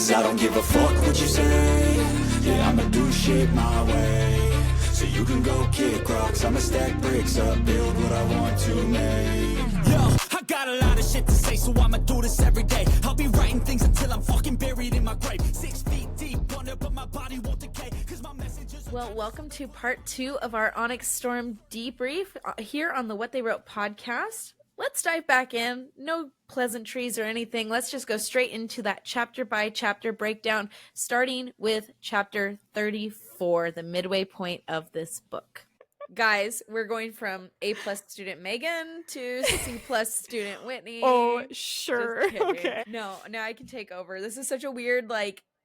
Cause I don't give a fuck what you say. Yeah, I'ma do shit my way. So you can go kick rocks, I'ma stack bricks up, build what I want to make. Yo, I got a lot of shit to say, so I'ma do this every day. I'll be writing things until I'm fucking buried in my grave. 6 feet deep under, but my body won't decay. Cause my messages. Well, welcome to part 2 of our Onyx Storm debrief here on the What They Wrote podcast. Let's dive back in. No pleasantries or anything. Let's just go straight into that chapter by chapter breakdown, starting with chapter 34, the midway point of this book. Guys, we're going from A+ student Megan to C+ student Whitney. Oh, sure. Okay. No, I can take over. This is such a weird,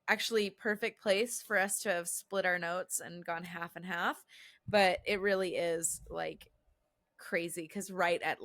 actually perfect place for us to have split our notes and gone half and half. But it really is, crazy, because right at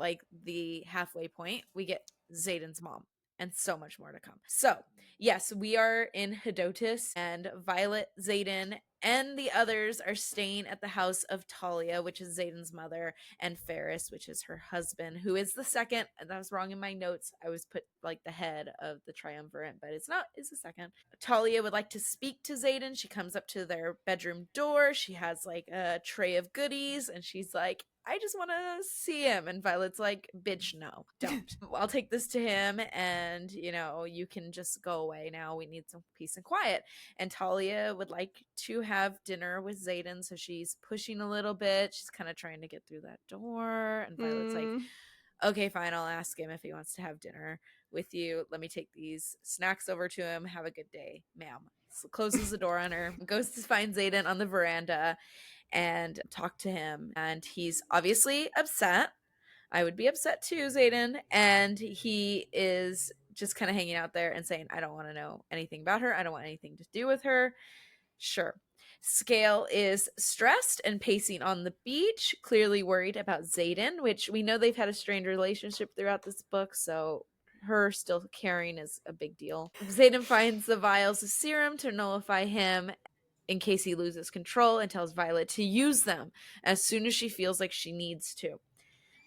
the halfway point we get Xaden's mom and so much more to come. So yes, we are in Hedotus, and Violet, Xaden, and the others are staying at the house of Talia, which is Xaden's mother, and Ferris, which is her husband, who is the second. That was wrong in my notes. I was put the head of the triumvirate, but it's not. It's the second. Talia would like to speak to Xaden. She comes up to their bedroom door. She has a tray of goodies, and she's like, I just want to see him. And Violet's like, bitch, no, don't. I'll take this to him, and, you can just go away now. We need some peace and quiet. And Talia would like to have dinner with Xaden, so she's pushing a little bit. She's kind of trying to get through that door. And Violet's like, okay, fine, I'll ask him if he wants to have dinner with you. Let me take these snacks over to him. Have a good day, ma'am. So closes the door on her, goes to find Xaden on the veranda and talk to him, and he's obviously upset. I would be upset too, Xaden. And he is just kind of hanging out there and saying, I don't want to know anything about her. I don't want anything to do with her. Sure. Scale is stressed and pacing on the beach, clearly worried about Xaden, which we know they've had a strained relationship throughout this book, so her still caring is a big deal. Xaden finds the vials of serum to nullify him in case he loses control, and tells Violet to use them as soon as she feels like she needs to.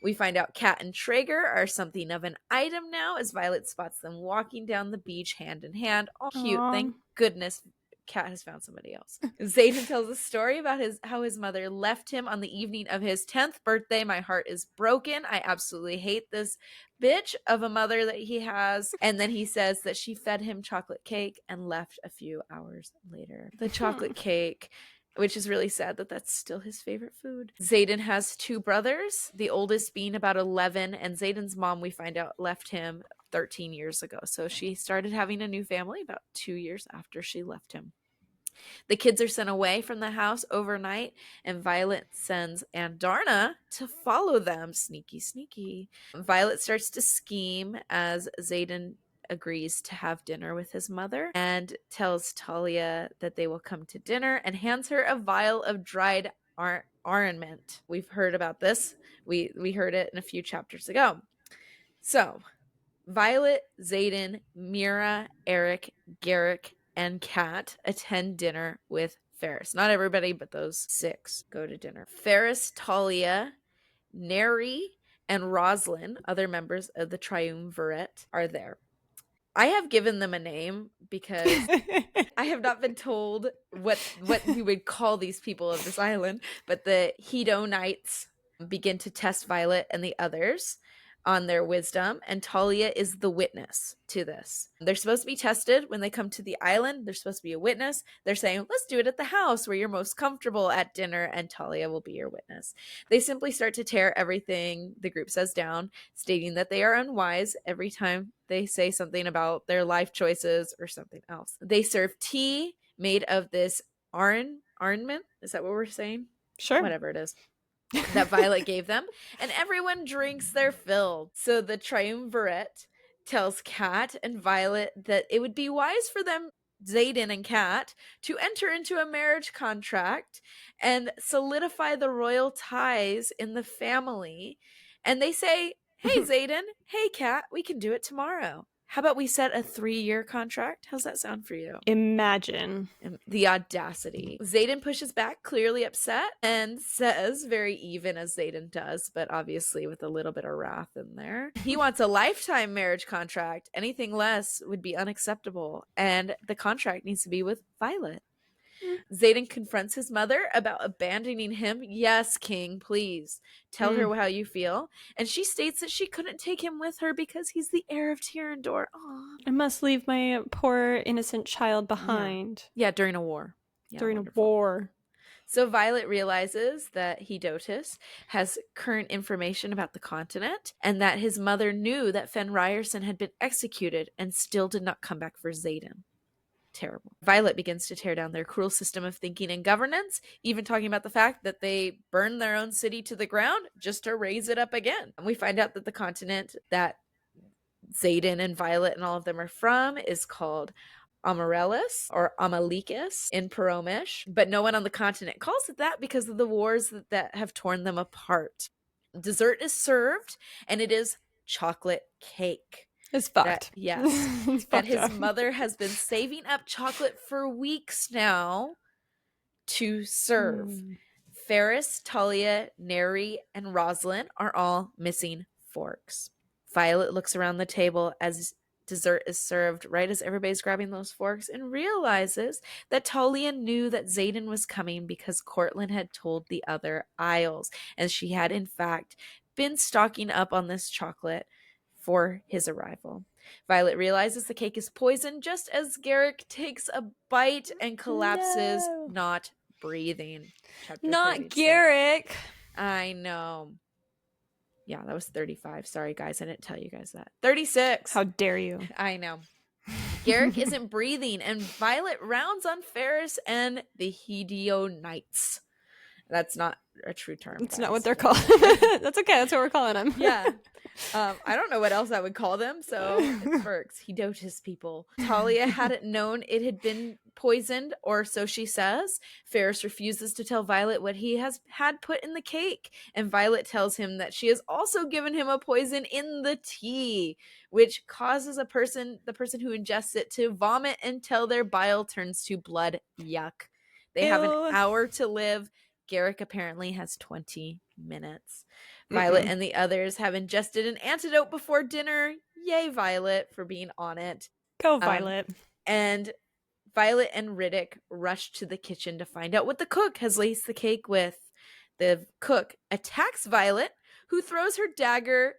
We find out Kat and Traeger are something of an item now, as Violet spots them walking down the beach hand in hand. Oh, cute. Aww. Thank goodness Kat has found somebody else. Xaden tells a story about how his mother left him on the evening of his 10th birthday. My heart is broken. I absolutely hate this bitch of a mother that he has. And then he says that she fed him chocolate cake and left a few hours later. The chocolate cake, which is really sad that that's still his favorite food. Xaden has 2 brothers, the oldest being about 11, and Xaden's mom, we find out, left him 13 years ago. So she started having a new family about 2 years after she left him. The kids are sent away from the house overnight, and Violet sends Andarna to follow them. Sneaky, sneaky. Violet starts to scheme as Xaden agrees to have dinner with his mother and tells Talia that they will come to dinner, and hands her a vial of dried arrowroot. We've heard about this. We heard it in a few chapters ago. So Violet, Xaden, Mira, Eric, Garrick, and Kat attend dinner with Ferris. Not everybody, but those 6 go to dinner. Ferris, Talia, Neri, and Roslyn, other members of the triumvirate, are there. I have given them a name because I have not been told what we would call these people of this island, but the Hedonites begin to test Violet and the others on their wisdom, and Talia is the witness to this. They're supposed to be tested when they come to the island. They're supposed to be a witness. They're saying, let's do it at the house where you're most comfortable at dinner, and Talia will be your witness. They simply start to tear everything the group says down, stating that they are unwise every time they say something about their life choices or something else. They serve tea made of this arrowroot. Is that what we're saying? Sure. Whatever it is. That Violet gave them, and everyone drinks their fill. So the triumvirate tells Kat and Violet that it would be wise for them, Xaden and Kat, to enter into a marriage contract and solidify the royal ties in the family. And they say, hey Xaden, hey Kat, we can do it tomorrow. How about we set a 3-year contract? How's that sound for you? Imagine. The audacity. Xaden pushes back, clearly upset, and says, very even as Xaden does, but obviously with a little bit of wrath in there, he wants a lifetime marriage contract. Anything less would be unacceptable, and the contract needs to be with Violet. Xaden confronts his mother about abandoning him. Yes, King, please tell her how you feel. And she states that she couldn't take him with her because he's the heir of Tyrandor. Aww. I must leave my poor innocent child behind. Yeah, during a war. Yeah, during wonderful. a war. So Violet realizes that Hedotus has current information about the continent and that his mother knew that Fen Ryerson had been executed and still did not come back for Xaden. Terrible. Violet begins to tear down their cruel system of thinking and governance, even talking about the fact that they burned their own city to the ground just to raise it up again. And we find out that the continent that Xaden and Violet and all of them are from is called Amarellis or Amalicus in Paromish, but no one on the continent calls it that because of the wars that have torn them apart. Dessert is served, and it is chocolate cake. It's fucked. Yes. That his mother has been saving up chocolate for weeks now to serve. Ferris, Talia, Neri, and Rosalind are all missing forks. Violet looks around the table as dessert is served right as everybody's grabbing those forks and realizes that Talia knew that Xaden was coming because Cortland had told the other Isles, and she had in fact been stocking up on this chocolate for his arrival. Violet realizes the cake is poisoned just as Garrick takes a bite and collapses, not breathing. Not 36. Garrick. I know. Yeah, that was 35. Sorry, guys. I didn't tell you guys that. 36. How dare you? I know. Garrick isn't breathing, and Violet rounds on Ferris and the Hedonites. That's not a true term. It's guys. not what they're called. That's okay. That's what we're calling them. Yeah. I don't know what else I would call them, so it works. Hedotus people. Talia hadn't known it had been poisoned, or so she says. Ferris refuses to tell Violet what he has had put in the cake, and Violet tells him that she has also given him a poison in the tea, which causes the person who ingests it to vomit until their bile turns to blood. Yuck. They have an hour to live. Garrick apparently has 20 minutes. Violet and the others have ingested an antidote before dinner. Yay, Violet, for being on it. Go, Violet. And Violet and Riddick rush to the kitchen to find out what the cook has laced the cake with. The cook attacks Violet, who throws her dagger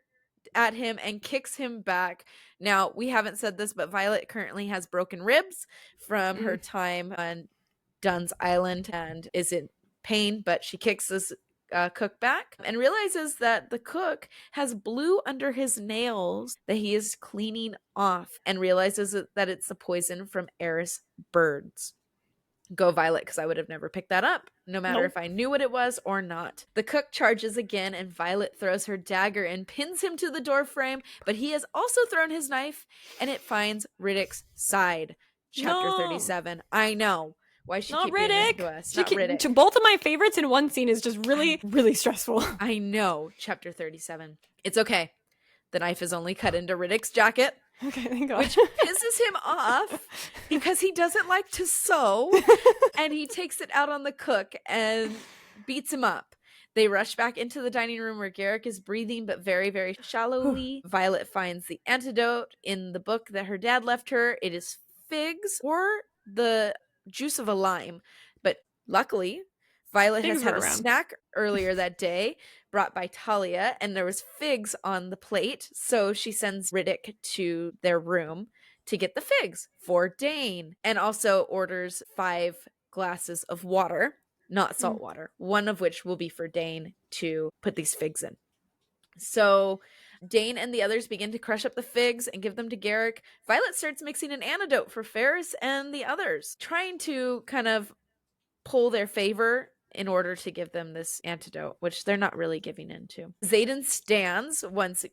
at him and kicks him back. Now, we haven't said this, but Violet currently has broken ribs from her time on Dunn's Island and is in pain, but she kicks this cook back and realizes that the cook has blue under his nails that he is cleaning off, and realizes that it's the poison from Eris birds. Go, Violet, because I would have never picked that up, no matter if I knew what it was or not. The cook charges again, and Violet throws her dagger and pins him to the door frame, but he has also thrown his knife, and it finds Riddick's side. Chapter 37. I know. Why she keep doing this to us? Not Riddick. Both of my favorites in one scene is just really, really stressful. I know. Chapter 37. It's okay. The knife is only cut into Riddick's jacket. Okay, thank God. Which pisses him off because he doesn't like to sew, and he takes it out on the cook and beats him up. They rush back into the dining room where Garrick is breathing, but very, very shallowly. Violet finds the antidote in the book that her dad left her. It is figs or the juice of a lime, but luckily Violet has had a snack earlier that day brought by Talia, and there was figs on the plate, so she sends Riddick to their room to get the figs for Dane, and also orders 5 glasses of water, not salt water, one of which will be for Dane to put these figs in. So Dane and the others begin to crush up the figs and give them to Garrick. Violet starts mixing an antidote for Ferris and the others, trying to kind of pull their favor in order to give them this antidote, which they're not really giving into. Xaden stands once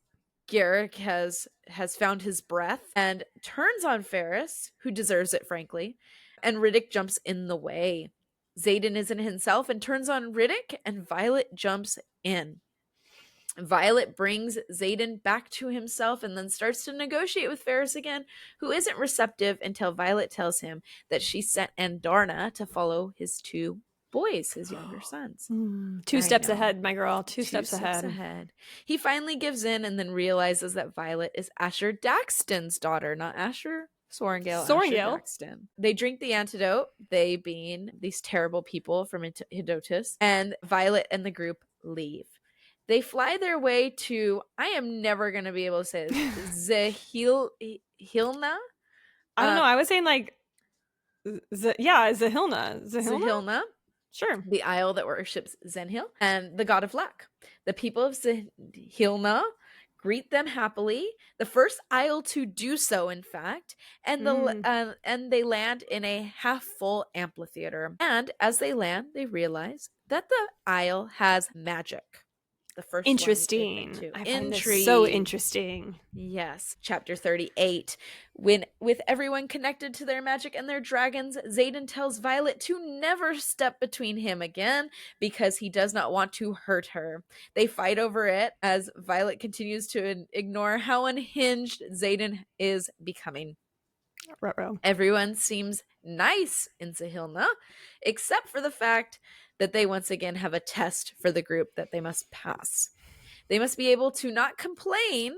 Garrick has found his breath and turns on Ferris, who deserves it, frankly, and Riddick jumps in the way. Xaden isn't himself and turns on Riddick, and Violet jumps in. Violet brings Xaden back to himself and then starts to negotiate with Ferris again, who isn't receptive until Violet tells him that she sent Andarna to follow his 2 boys, his younger sons. 2 I steps know. ahead, my girl. 2 2 steps ahead. He finally gives in and then realizes that Violet is Asher Daxton's daughter, not Asher Sorengale. Asher Sorengale. Daxton. They drink the antidote, they being these terrible people from Hidotus, and Violet and the group leave. They fly their way to, I am never going to be able to say this, Zahilna? I don't know. I was saying like, Zahilna. Zahilna. Sure. The isle that worships Zenhil and the god of luck. The people of Zahilna greet them happily. The first isle to do so, in fact, and they land in a half-full amphitheater. And as they land, they realize that the isle has magic. The first interesting. One I find this so interesting. Yes. Chapter 38. With everyone connected to their magic and their dragons, Xaden tells Violet to never step between him again because he does not want to hurt her. They fight over it as Violet continues to ignore how unhinged Xaden is becoming. Ruh-roh. Everyone seems nice in Zahilna, except for the fact that they once again have a test for the group that they must pass. They must be able to not complain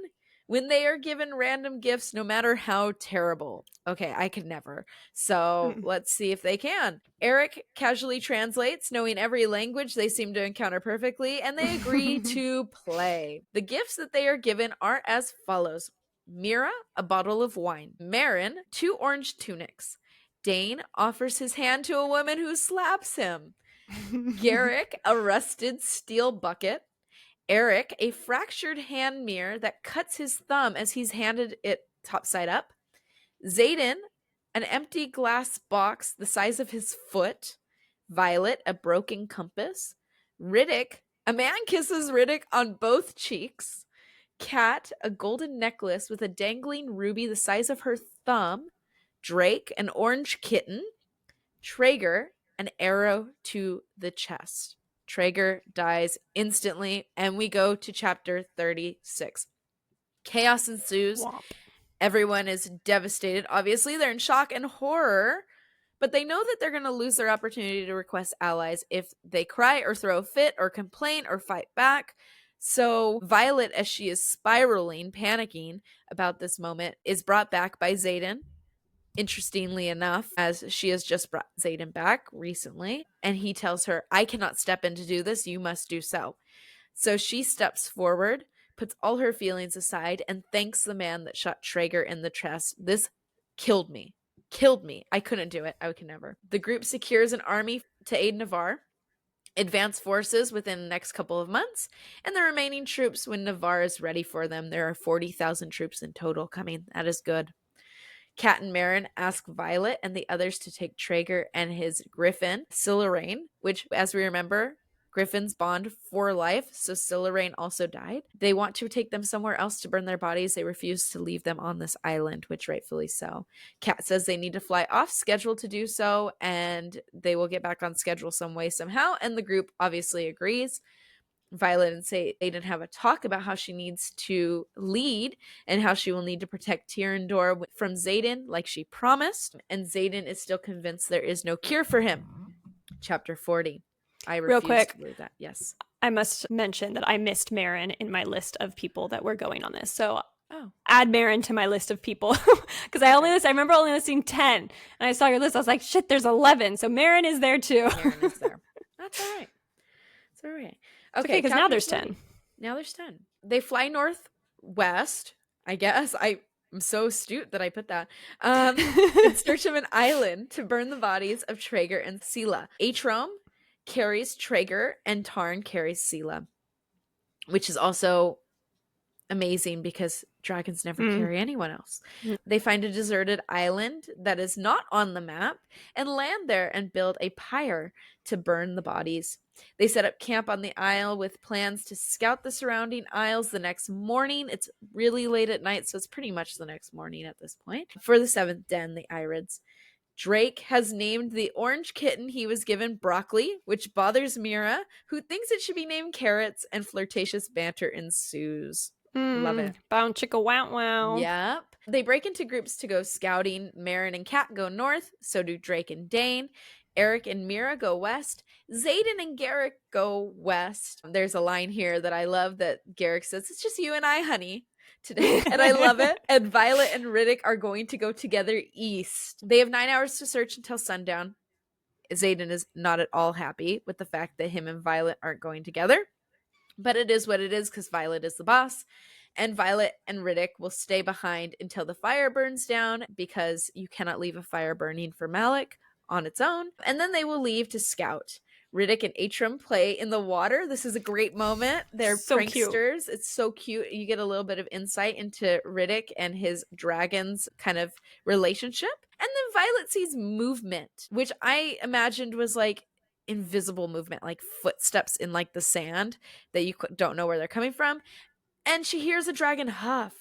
when they are given random gifts, no matter how terrible. Okay, I could never. So let's see if they can. Eric casually translates, knowing every language they seem to encounter perfectly, and they agree to play. The gifts that they are given are as follows. Mira, a bottle of wine. Marin, 2 orange tunics. Dane offers his hand to a woman who slaps him. Garrick, a rusted steel bucket. Eric, a fractured hand mirror that cuts his thumb as he's handed it topside up. Xaden, an empty glass box the size of his foot. Violet, a broken compass. Riddick, a man kisses Riddick on both cheeks. Cat, a golden necklace with a dangling ruby the size of her thumb. Drake, an orange kitten. Traeger, an arrow to the chest. Traeger dies instantly, and we go to chapter 36. Chaos ensues. Womp. Everyone is devastated. Obviously, they're in shock and horror, but they know that they're going to lose their opportunity to request allies if they cry or throw a fit or complain or fight back. So Violet, as she is spiraling, panicking about this moment, is brought back by Xaden. Interestingly enough, as she has just brought Xaden back recently, and he tells her, I cannot step in to do this, you must do so. So she steps forward, puts all her feelings aside, and thanks the man that shot Traeger in the chest. This killed me. I couldn't do it. I could never. The group secures an army to aid Navarre, advance forces within the next couple of months, and the remaining troops when Navarre is ready for them. There are 40,000 troops in total coming. That is good. Kat and Marin ask Violet and the others to take Traeger and his griffin, Silarain, which, as we remember, griffins bond for life, so Silarain also died. They want to take them somewhere else to burn their bodies. They refuse to leave them on this island, which rightfully so. Kat says they need to fly off schedule to do so, and they will get back on schedule some way, somehow, and the group obviously agrees. Violet and Xaden have a talk about how she needs to lead and how she will need to protect Tyrandor from Xaden like she promised, and Xaden is still convinced there is no cure for him. Chapter 40. I refuse Real quick, to believe that. Yes. I must mention that I missed Marin in my list of people that were going on this. So add Marin to my list of people because I remember only listing 10, and I saw your list. I was like, shit, there's 11. So Marin is there too. Marin is there. That's all right. It's all right. Okay, because now there's 10. Now there's 10. They fly northwest, I guess. I'm so astute that I put that. In search of an island to burn the bodies of Traeger and Sela. Atrom carries Traeger and Tarn carries Sela, which is also amazing because dragons never carry anyone else. They find a deserted island that is not on the map and land there and build a pyre to burn the bodies. They set up camp on the isle with plans to scout the surrounding isles the next morning. It's really late at night, so it's pretty much the next morning at this point. For the 7th den, the Irids. Drake has named the orange kitten he was given broccoli, which bothers Mira, who thinks it should be named carrots, and flirtatious banter ensues. Love it. Bound chicka wow wow. Yep. They break into groups to go scouting. Marin and Kat go north. So do Drake and Dane. Eric and Mira go west. Xaden and Garrick go west. There's a line here that I love that Garrick says, "It's just you and I, honey, today." And I love it. And Violet and Riddick are going to go together east. They have 9 hours to search until sundown. Xaden is not at all happy with the fact that him and Violet aren't going together. But it is what it is because Violet is the boss. And Violet and Riddick will stay behind until the fire burns down because you cannot leave a fire burning for Malik on its own. And then they will leave to scout. Riddick and Atrum play in the water. This is a great moment. They're So pranksters. cute. It's so cute. You get a little bit of insight into Riddick and his dragons kind of relationship. And then Violet sees movement, which I imagined was like invisible movement, like footsteps in like the sand that you don't know where they're coming from. And she hears a dragon huff,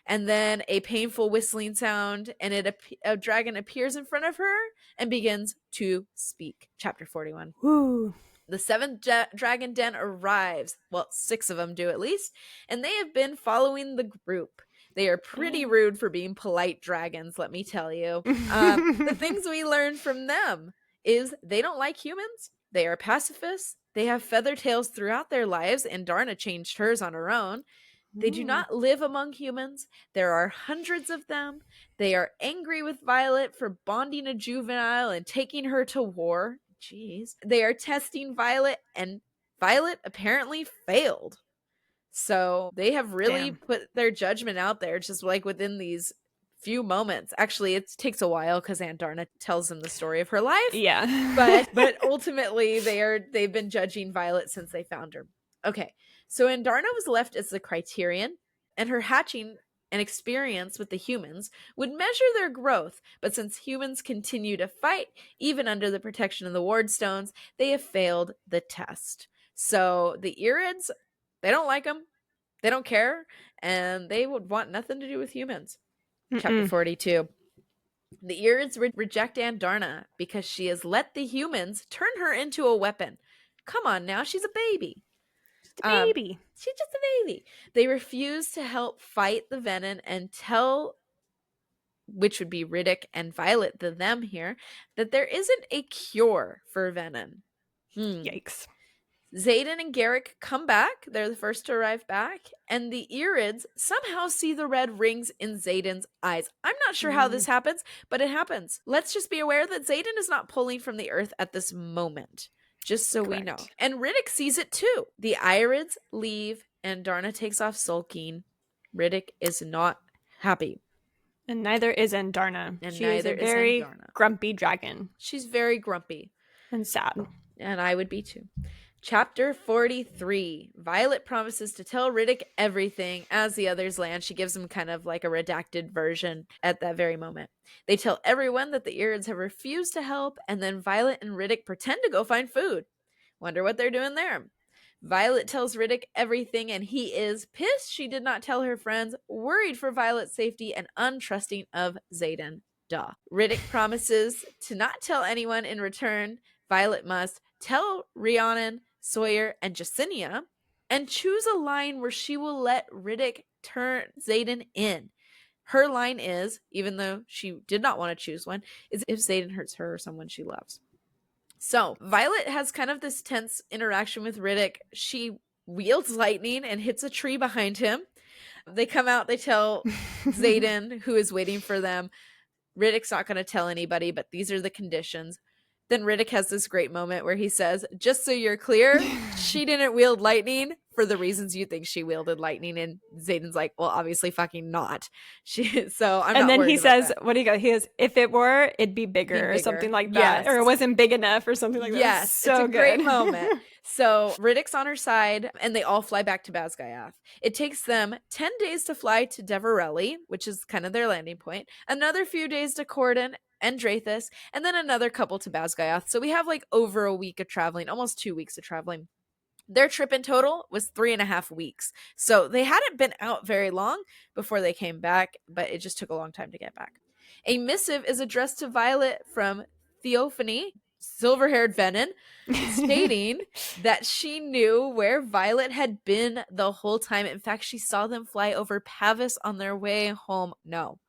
and then a painful whistling sound, and a dragon appears in front of her and begins to speak. Chapter 41. Woo. The 7th dragon den arrives. Well, 6 of them do at least, and they have been following the group. They are pretty rude for being polite dragons, let me tell you. The things we learned from them is they don't like humans. They are pacifists. They have feather tails throughout their lives, and Darna changed hers on her own. They do not live among humans. There are hundreds of them. They are angry with Violet for bonding a juvenile and taking her to war. Jeez. They are testing Violet, and Violet apparently failed. So they have really put their judgment out there just like within these few moments. Actually, it takes a while because Aunt Darna tells them the story of her life. Yeah. But ultimately they've been judging Violet since they found her. Okay. So Andarna was left as the criterion, and her hatching and experience with the humans would measure their growth. But since humans continue to fight, even under the protection of the ward stones, they have failed the test. So the Irids, they don't like them, they don't care, and they would want nothing to do with humans. Chapter 42. The Irids reject Andarna because she has let the humans turn her into a weapon. Come on now, she's a baby. Baby. She's just a baby. They refuse to help fight the Venom and tell, which would be Riddick and Violet, the them here, that there isn't a cure for Venom. Yikes. Xaden and Garrick come back. They're the first to arrive back. And the Irids somehow see the red rings in Xaden's eyes. I'm not sure how this happens, but it happens. Let's just be aware that Xaden is not pulling from the earth at this moment. Just so we know. And Riddick sees it too. The Irids leave and Darna takes off sulking. Riddick is not happy. And neither is Andarna. She is a very grumpy dragon. She's very grumpy. And sad. And I would be too. Chapter 43. Violet promises to tell Riddick everything as the others land. She gives him kind of like a redacted version at that very moment. They tell everyone that the Irids have refused to help, and then Violet and Riddick pretend to go find food. Wonder what they're doing there. Violet tells Riddick everything, and he is pissed she did not tell her friends, worried for Violet's safety, and untrusting of Xaden. Duh. Riddick promises to not tell anyone in return. Violet must tell Rhiannon, Sawyer, and Jacinia, and choose a line where she will let Riddick turn Xaden in. Her line is, even though she did not want to choose one, is if Xaden hurts her or someone she loves. So Violet has kind of this tense interaction with Riddick. She wields lightning and hits a tree behind him. They come out, they tell Xaden, who is waiting for them, Riddick's not going to tell anybody, but these are the conditions. Then Riddick has this great moment where he says, just so you're clear, she didn't wield lightning for the reasons you think she wielded lightning. And Xaden's like, well, obviously fucking not. So I'm not worried about that. And then he says, what do you go? He goes, if it were, it'd be bigger or something like that. Yes. Or it wasn't big enough or something like that. Yes, so it's a great moment. So Riddick's on her side and they all fly back to Basgayath. It takes them 10 days to fly to Deverelli, which is kind of their landing point. Another few days to Corden and Drathis, and then another couple to Basgayath. So we have like over a week of traveling, almost 2 weeks of traveling. Their trip in total was 3.5 weeks. So they hadn't been out very long before they came back, but it just took a long time to get back. A missive is addressed to Violet from Theophany, silver-haired Venom, stating that she knew where Violet had been the whole time. In fact, she saw them fly over Pavis on their way home. No.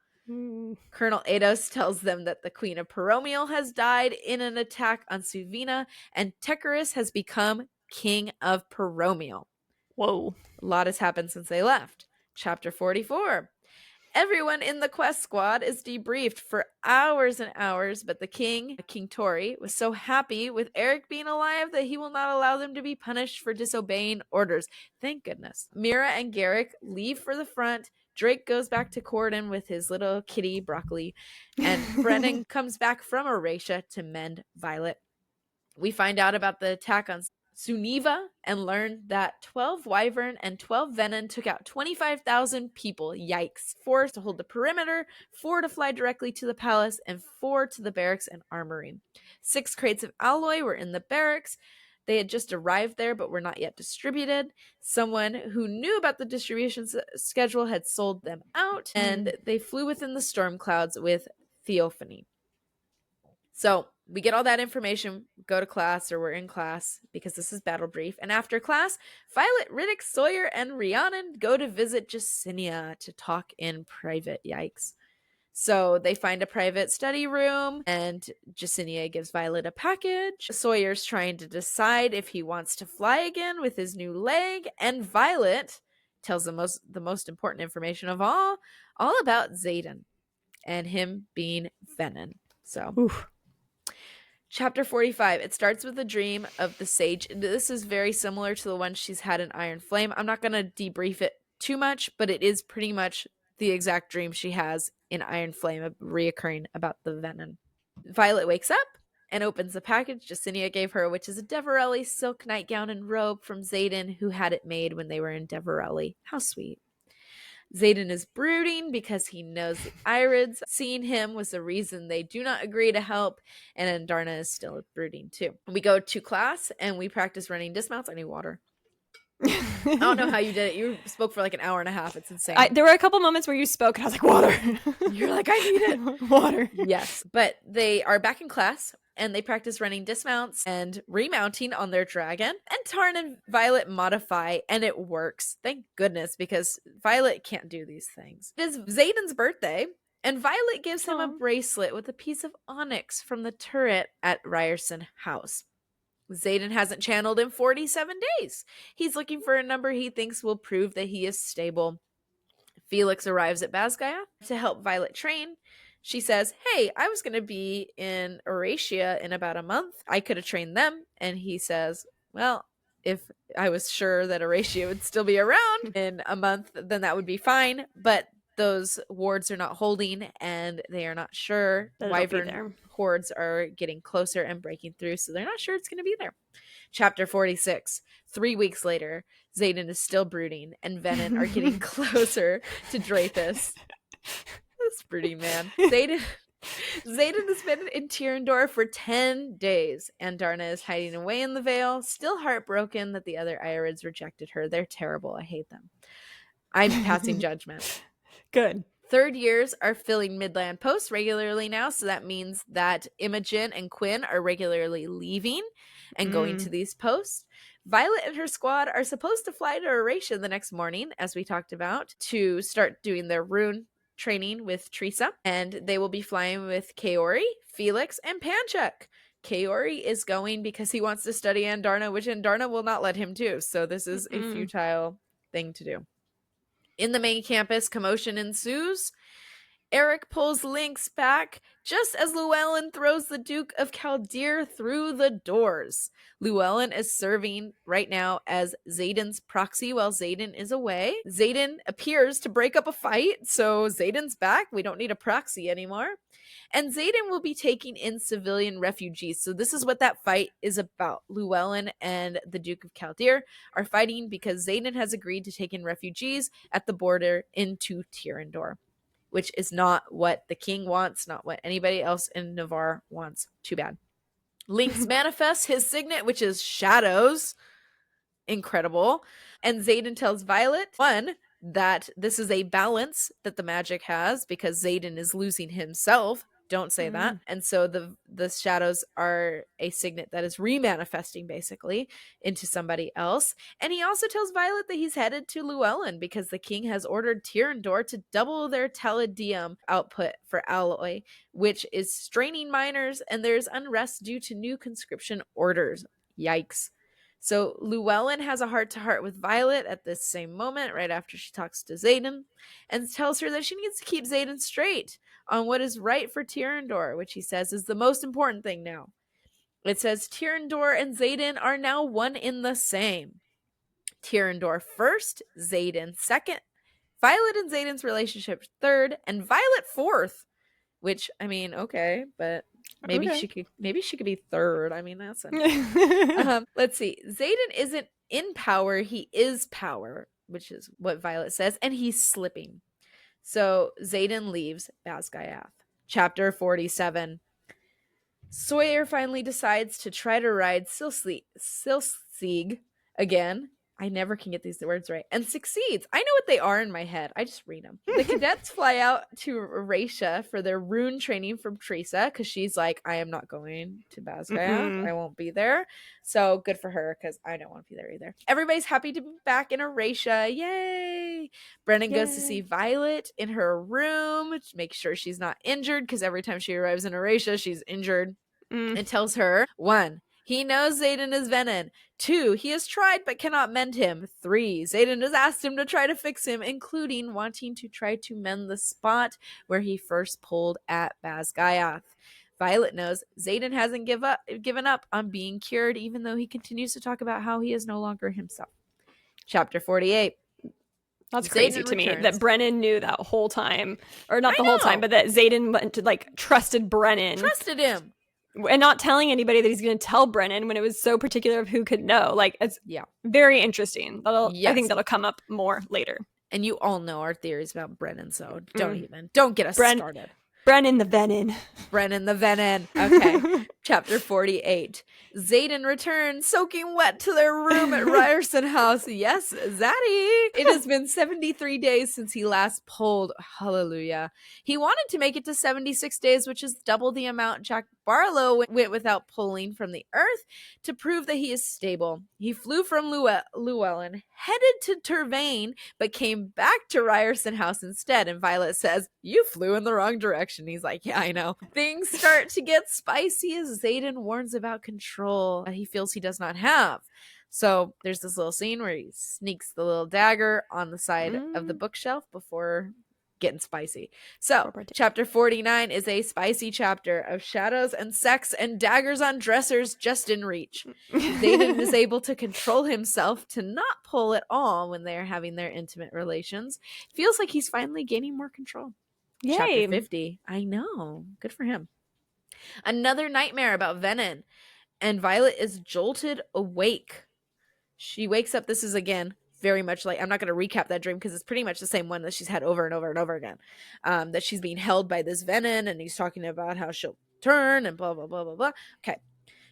Colonel Ados tells them that the Queen of Peromiel has died in an attack on Suvina, and Tecarus has become King of Peromiel. Whoa. A lot has happened since they left. Chapter 44. Everyone in the quest squad is debriefed for hours and hours, but the king, King Tori, was so happy with Eric being alive that he will not allow them to be punished for disobeying orders. Thank goodness. Mira and Garrick leave for the front. Drake goes back to Corden with his little kitty, Broccoli, and Brennan comes back from Erasia to mend Violet. We find out about the attack on Suniva and learn that 12 Wyvern and 12 Venom took out 25,000 people. Yikes. 4 to hold the perimeter, 4 to fly directly to the palace, and 4 to the barracks and armory. 6 crates of alloy were in the barracks. They had just arrived there but were not yet distributed. Someone who knew about the distribution schedule had sold them out, and they flew within the storm clouds with Theophany. So we get all that information, go to class, or we're in class because this is battle brief. And after class, Violet, Riddick, Sawyer, and Rhiannon go to visit Jacinia to talk in private. Yikes. So they find a private study room, and Jacinia gives Violet a package. Sawyer's trying to decide if he wants to fly again with his new leg, and Violet tells the most important information of all about Xaden and him being Venom. So. Oof. Chapter 45. It starts with a dream of the sage. This is very similar to the one she's had in Iron Flame. I'm not going to debrief it too much, but it is pretty much the exact dream she has in Iron Flame, reoccurring about the Venom. Violet wakes up and opens the package Jacinia gave her, which is a Deverelli silk nightgown and robe from Xaden, who had it made when they were in Deverelli. How sweet. Xaden is brooding because he knows the Irids. Seeing him was the reason they do not agree to help, and Andarna is still brooding too. We go to class and we practice running dismounts. I need water. I don't know how you did it. You spoke for like an hour and a half. It's insane. There were a couple moments where you spoke and I was like, water. You're like, I need it. Water. Yes. But they are back in class and they practice running dismounts and remounting on their dragon. And Tarn and Violet modify, and it works. Thank goodness, because Violet can't do these things. It is Xaden's birthday, and Violet gives him a bracelet with a piece of onyx from the turret at Ryerson House. Xaden hasn't channeled in 47 days. He's looking for a number he thinks will prove that he is stable. Felix arrives at Basgaia to help Violet train. She says, hey, I was going to be in Erasia in about a month. I could have trained them. And he says, well, if I was sure that Erasia would still be around in a month, then that would be fine. But those wards are not holding, and they are not sure. Wyvern hordes are getting closer and breaking through, so they're not sure it's going to be there. Chapter 46. 3 weeks later, Xaden is still brooding, and Venom are getting closer to Drathus. This brooding man. Xaden has been in Tyrandor for 10 days. Andarna is hiding away in the Vale, still heartbroken that the other Irids rejected her. They're terrible. I hate them. I'm passing judgment. Good. Third years are filling Midland posts regularly now, so that means that Imogen and Quinn are regularly leaving and going to these posts. Violet and her squad are supposed to fly to Erasia the next morning, as we talked about, to start doing their rune training with Teresa, and they will be flying with Kaori, Felix, and Panchuk. Kaori is going because he wants to study Andarna, which Andarna will not let him do, so this is a futile thing to do. In the main campus, commotion ensues. Eric pulls Lynx back just as Llewellyn throws the Duke of Chaldeer through the doors. Llewellyn is serving right now as Xaden's proxy while Xaden is away. Xaden appears to break up a fight, so Xaden's back. We don't need a proxy anymore. And Xaden will be taking in civilian refugees. So this is what that fight is about. Llewellyn and the Duke of Chaldeer are fighting because Xaden has agreed to take in refugees at the border into Tyrandor, which is not what the king wants, not what anybody else in Navarre wants. Too bad. Lynx manifests his signet, which is shadows. Incredible. And Xaden tells Violet, 1, that this is a balance that the magic has because Xaden is losing himself. Don't say that. And so the shadows are a signet that is remanifesting basically into somebody else. And he also tells Violet that he's headed to Llewellyn because the king has ordered Tyrrendor to double their Taladium output for alloy, which is straining miners, and there's unrest due to new conscription orders. Yikes. So Llewellyn has a heart-to-heart with Violet at this same moment, right after she talks to Xaden, and tells her that she needs to keep Xaden straight on what is right for Tyrrendor, which he says is the most important thing now. It says Tyrrendor and Xaden are now one in the same. Tyrrendor first, Xaden second, Violet and Xaden's relationship third, and Violet fourth. Which, I mean, okay, but maybe she could be third. I mean, that's let's see. Xaden isn't in power, he is power, which is what Violet says, and he's slipping. So Xaden leaves Basgiath. Chapter 47. Sawyer finally decides to try to ride Silsieg again. I never can get these words right. And succeeds. I know what they are in my head. I just read them. The cadets fly out to Eratia for their rune training from Teresa because she's like, I am not going to Basgiath. I won't be there. So good for her because I don't want to be there either. Everybody's happy to be back in Eratia. Yay! Brennan goes to see Violet in her room to make sure she's not injured because every time she arrives in Eratia, she's injured. And tells her, 1, he knows Xaden is Venin. 2, he has tried but cannot mend him. 3, Xaden has asked him to try to fix him, including wanting to try to mend the spot where he first pulled at Basgiath. Violet knows Xaden hasn't given up on being cured, even though he continues to talk about how he is no longer himself. Chapter 48. That's crazy to me that Brennan knew that whole time. Or not the whole time, but that Xaden went to, trusted Brennan. Trusted him. And not telling anybody that he's going to tell Brennan when it was so particular of who could know. It's very interesting. I think that'll come up more later. And you all know our theories about Brennan, so don't get us started. Brennan the Venin. Brennan the Venin. Okay. Chapter 48. Xaden returns soaking wet to their room at Ryerson House. Yes, Zaddy. It has been 73 days since he last pulled. Hallelujah. He wanted to make it to 76 days, which is double the amount Jack Barlow went without pulling from the earth to prove that he is stable. He flew from Llewellyn, headed to Tervain, but came back to Ryerson House instead. And Violet says, you flew in the wrong direction. He's like, yeah, I know. Things start to get spicy as Xaden warns about control he feels he does not have. So there's this little scene where he sneaks the little dagger on the side of the bookshelf before getting spicy. So chapter 49 is a spicy chapter of shadows and sex and daggers on dressers just in reach. Xaden is able to control himself to not pull at all when they are having their intimate relations. Feels like he's finally gaining more control. Yay. Chapter 50. I know. Good for him. Another nightmare about Venin, and Violet is jolted awake. She wakes up. This is again very much like, I'm not going to recap that dream because it's pretty much the same one that she's had over and over and over again. That she's being held by this Venin, and he's talking about how she'll turn and blah, blah, blah, blah, blah. Okay.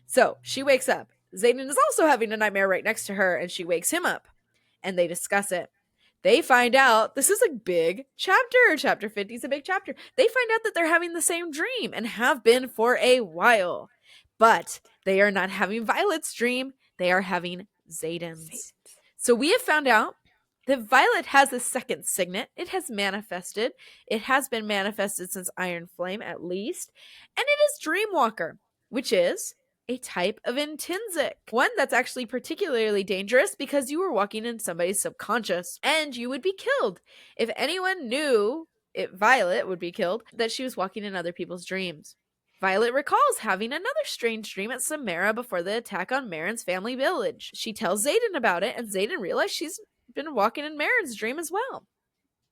So she wakes up. Xaden is also having a nightmare right next to her, and she wakes him up, and they discuss it. They find out, this is a big chapter. Chapter 50 is a big chapter. They find out that they're having the same dream and have been for a while. But they are not having Violet's dream. They are having Xaden's. So we have found out that Violet has a second signet. It has manifested. It has been manifested since Iron Flame, at least. And it is Dreamwalker, which is a type of intrinsic. One that's actually particularly dangerous because you were walking in somebody's subconscious and you would be killed. If anyone knew Violet would be killed, that she was walking in other people's dreams. Violet recalls having another strange dream at Samara before the attack on Marin's family village. She tells Xaden about it, and Xaden realizes she's been walking in Marin's dream as well.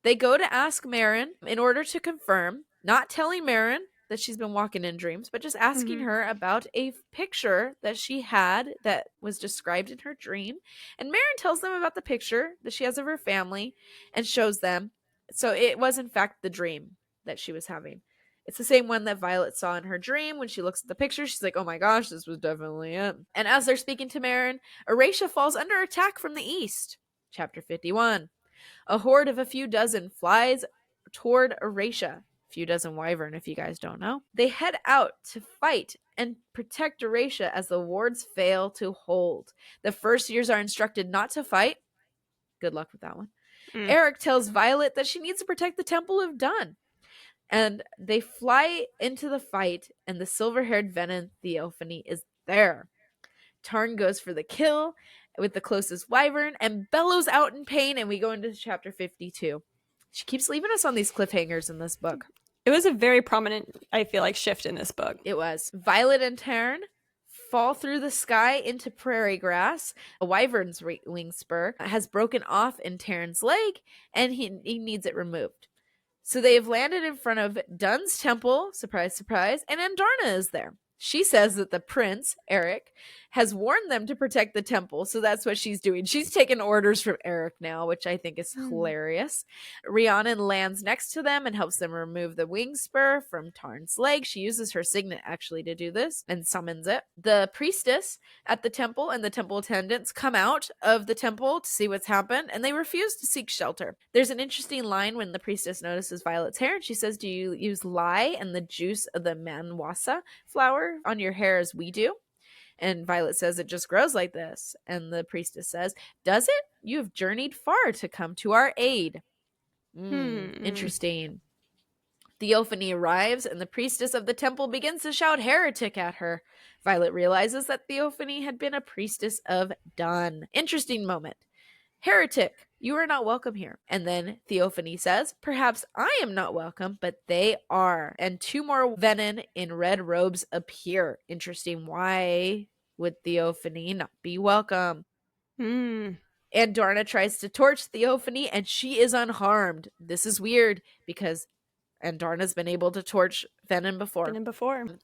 They go to ask Marin in order to confirm, not telling Marin that she's been walking in dreams, but just asking her about a picture that she had that was described in her dream. And Marin tells them about the picture that she has of her family and shows them. So it was, in fact, the dream that she was having. It's the same one that Violet saw in her dream. When she looks at the picture, she's like, oh my gosh, this was definitely it. And as they're speaking to Marin, Eratia falls under attack from the east. Chapter 51. A horde of a few dozen flies toward Eratia. Few dozen wyvern, if you guys don't know. They head out to fight and protect Eratia as the wards fail to hold. The first years are instructed not to fight. Good luck with that one. Eric tells Violet that she needs to protect the Temple of Dun. And they fly into the fight, and the silver-haired Venom Theophany is there. Tarn goes for the kill with the closest wyvern and bellows out in pain, and we go into chapter 52. She keeps leaving us on these cliffhangers in this book. It was a very prominent, I feel like, shift in this book. It was. Violet and Tarn fall through the sky into prairie grass. A wyvern's wing spur has broken off in Tarn's leg, and he needs it removed. So they have landed in front of Dun's temple, surprise, surprise, and Andarna is there. She says that the prince, Eric, has warned them to protect the temple, so that's what she's doing. She's taking orders from Eric now, which I think is hilarious. Rhiannon lands next to them and helps them remove the wing spur from Tarn's leg. She uses her signet, actually, to do this and summons it. The priestess at the temple and the temple attendants come out of the temple to see what's happened, and they refuse to seek shelter. There's an interesting line when the priestess notices Violet's hair, and she says, "Do you use lye and the juice of the manwasa flower on your hair as we do?" And Violet says, "It just grows like this." And the priestess says, "Does it? You have journeyed far to come to our aid." Interesting. Theophany arrives, and the priestess of the temple begins to shout heretic at her. Violet realizes that Theophany had been a priestess of Dun. Interesting moment. "Heretic, you are not welcome here." And then Theophany says, "Perhaps I am not welcome, but they are." And two more Venom in red robes appear. Interesting. Why would Theophany not be welcome? Andarna tries to torch Theophany, and she is unharmed. This is weird because Andarna's been able to torch Venom before.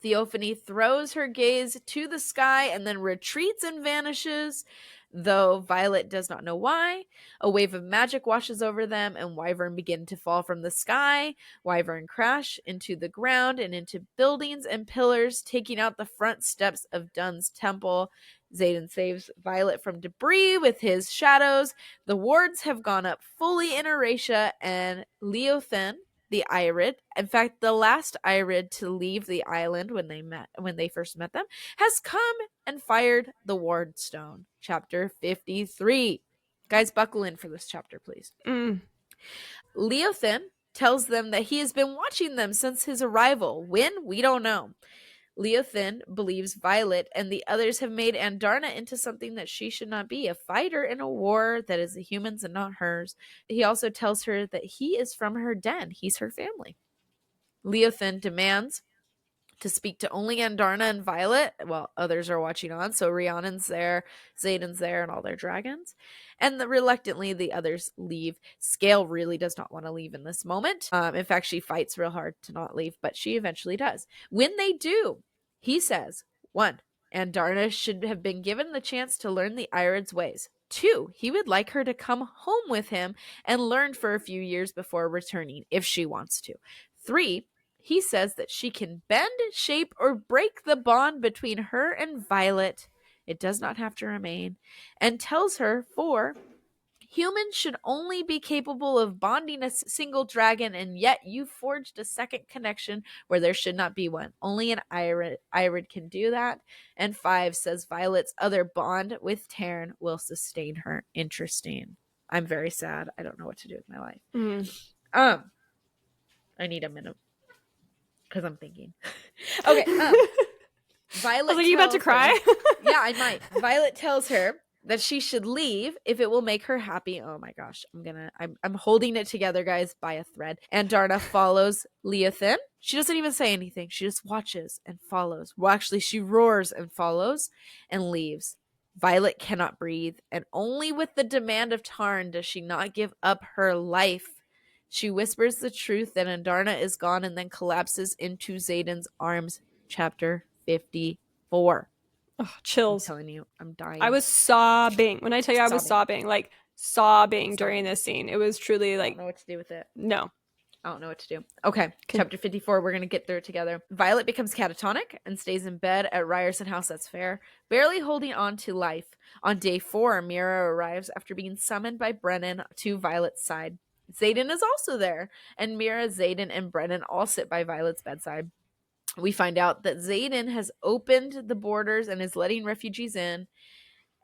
Theophany throws her gaze to the sky and then retreats and vanishes, though Violet does not know why. A wave of magic washes over them, and wyvern begin to fall from the sky. Wyvern crash into the ground and into buildings and pillars, taking out the front steps of Dun's temple. Xaden saves Violet from debris with his shadows. The wards have gone up fully in Eratia, and Leothin, the Irid, in fact, the last Irid to leave the island when they first met them, has come and fired the ward stone. Chapter 53. Guys, buckle in for this chapter, please. Leothin tells them that he has been watching them since his arrival. When? We don't know. Leothin believes Violet and the others have made Andarna into something that she should not be, a fighter in a war that is the humans and not hers. He also tells her that he is from her den. He's her family. Leothin demands to speak to only Andarna and Violet while others are watching on. So Rhiannon's there, Xaden's there, and all their dragons. And reluctantly, the others leave. Scale really does not want to leave in this moment. In fact, she fights real hard to not leave, but she eventually does. When they do, he says, 1, Andarna should have been given the chance to learn the Irid's ways. 2, he would like her to come home with him and learn for a few years before returning, if she wants to. 3, he says that she can bend, shape, or break the bond between her and Violet. It does not have to remain. And tells her, 4, humans should only be capable of bonding a single dragon, and yet you forged a second connection where there should not be one. Only an Irid can do that. And 5 says Violet's other bond with Tarn will sustain her. Interesting. I'm very sad. I don't know what to do with my life. I need a minute. Because I'm thinking. Okay. Violet. Are you about to cry? Yeah, I might. Violet tells her that she should leave if it will make her happy. Oh my gosh. I'm holding it together, guys, by a thread. And Andarna follows Leothin. She doesn't even say anything. She just watches and follows. Well, actually, she roars and follows and leaves. Violet cannot breathe, and only with the demand of Tarn does she not give up her life. She whispers the truth that Andarna is gone and then collapses into Xaden's arms. Chapter 54. Oh, chills. I'm telling you, I'm dying. I was sobbing. When I tell you I was sobbing, like sobbing during this scene. It was truly like... I don't know what to do with it. No. I don't know what to do. Okay, chapter 54, we're going to get through it together. Violet becomes catatonic and stays in bed at Ryerson House, that's fair, barely holding on to life. On day 4, Mira arrives after being summoned by Brennan to Violet's side. Xaden is also there, and Mira, Xaden, and Brennan all sit by Violet's bedside. We find out that Xaden has opened the borders and is letting refugees in.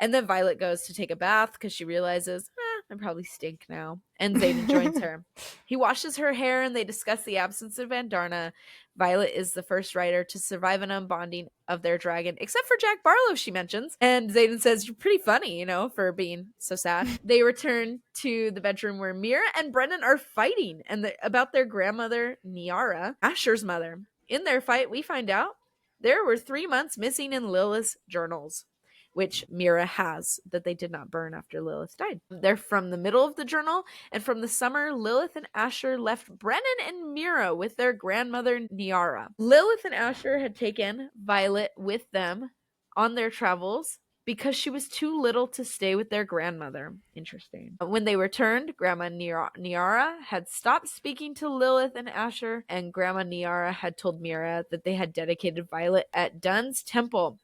And then Violet goes to take a bath because she realizes, I probably stink now. And Xaden joins her. He washes her hair and they discuss the absence of Andarna. Violet is the first rider to survive an unbonding of their dragon, except for Jack Barlow, she mentions. And Xaden says, you're pretty funny, for being so sad. They return to the bedroom where Mira and Brennan are fighting about their grandmother, Niara, Asher's mother. In their fight, we find out there were 3 months missing in Lilith's journals, which Mira has, that they did not burn after Lilith died. They're from the middle of the journal, and from the summer, Lilith and Asher left Brennan and Mira with their grandmother, Niara. Lilith and Asher had taken Violet with them on their travels because she was too little to stay with their grandmother. Interesting. When they returned, Grandma Niara had stopped speaking to Lilith and Asher, and Grandma Niara had told Mira that they had dedicated Violet at Dun's temple.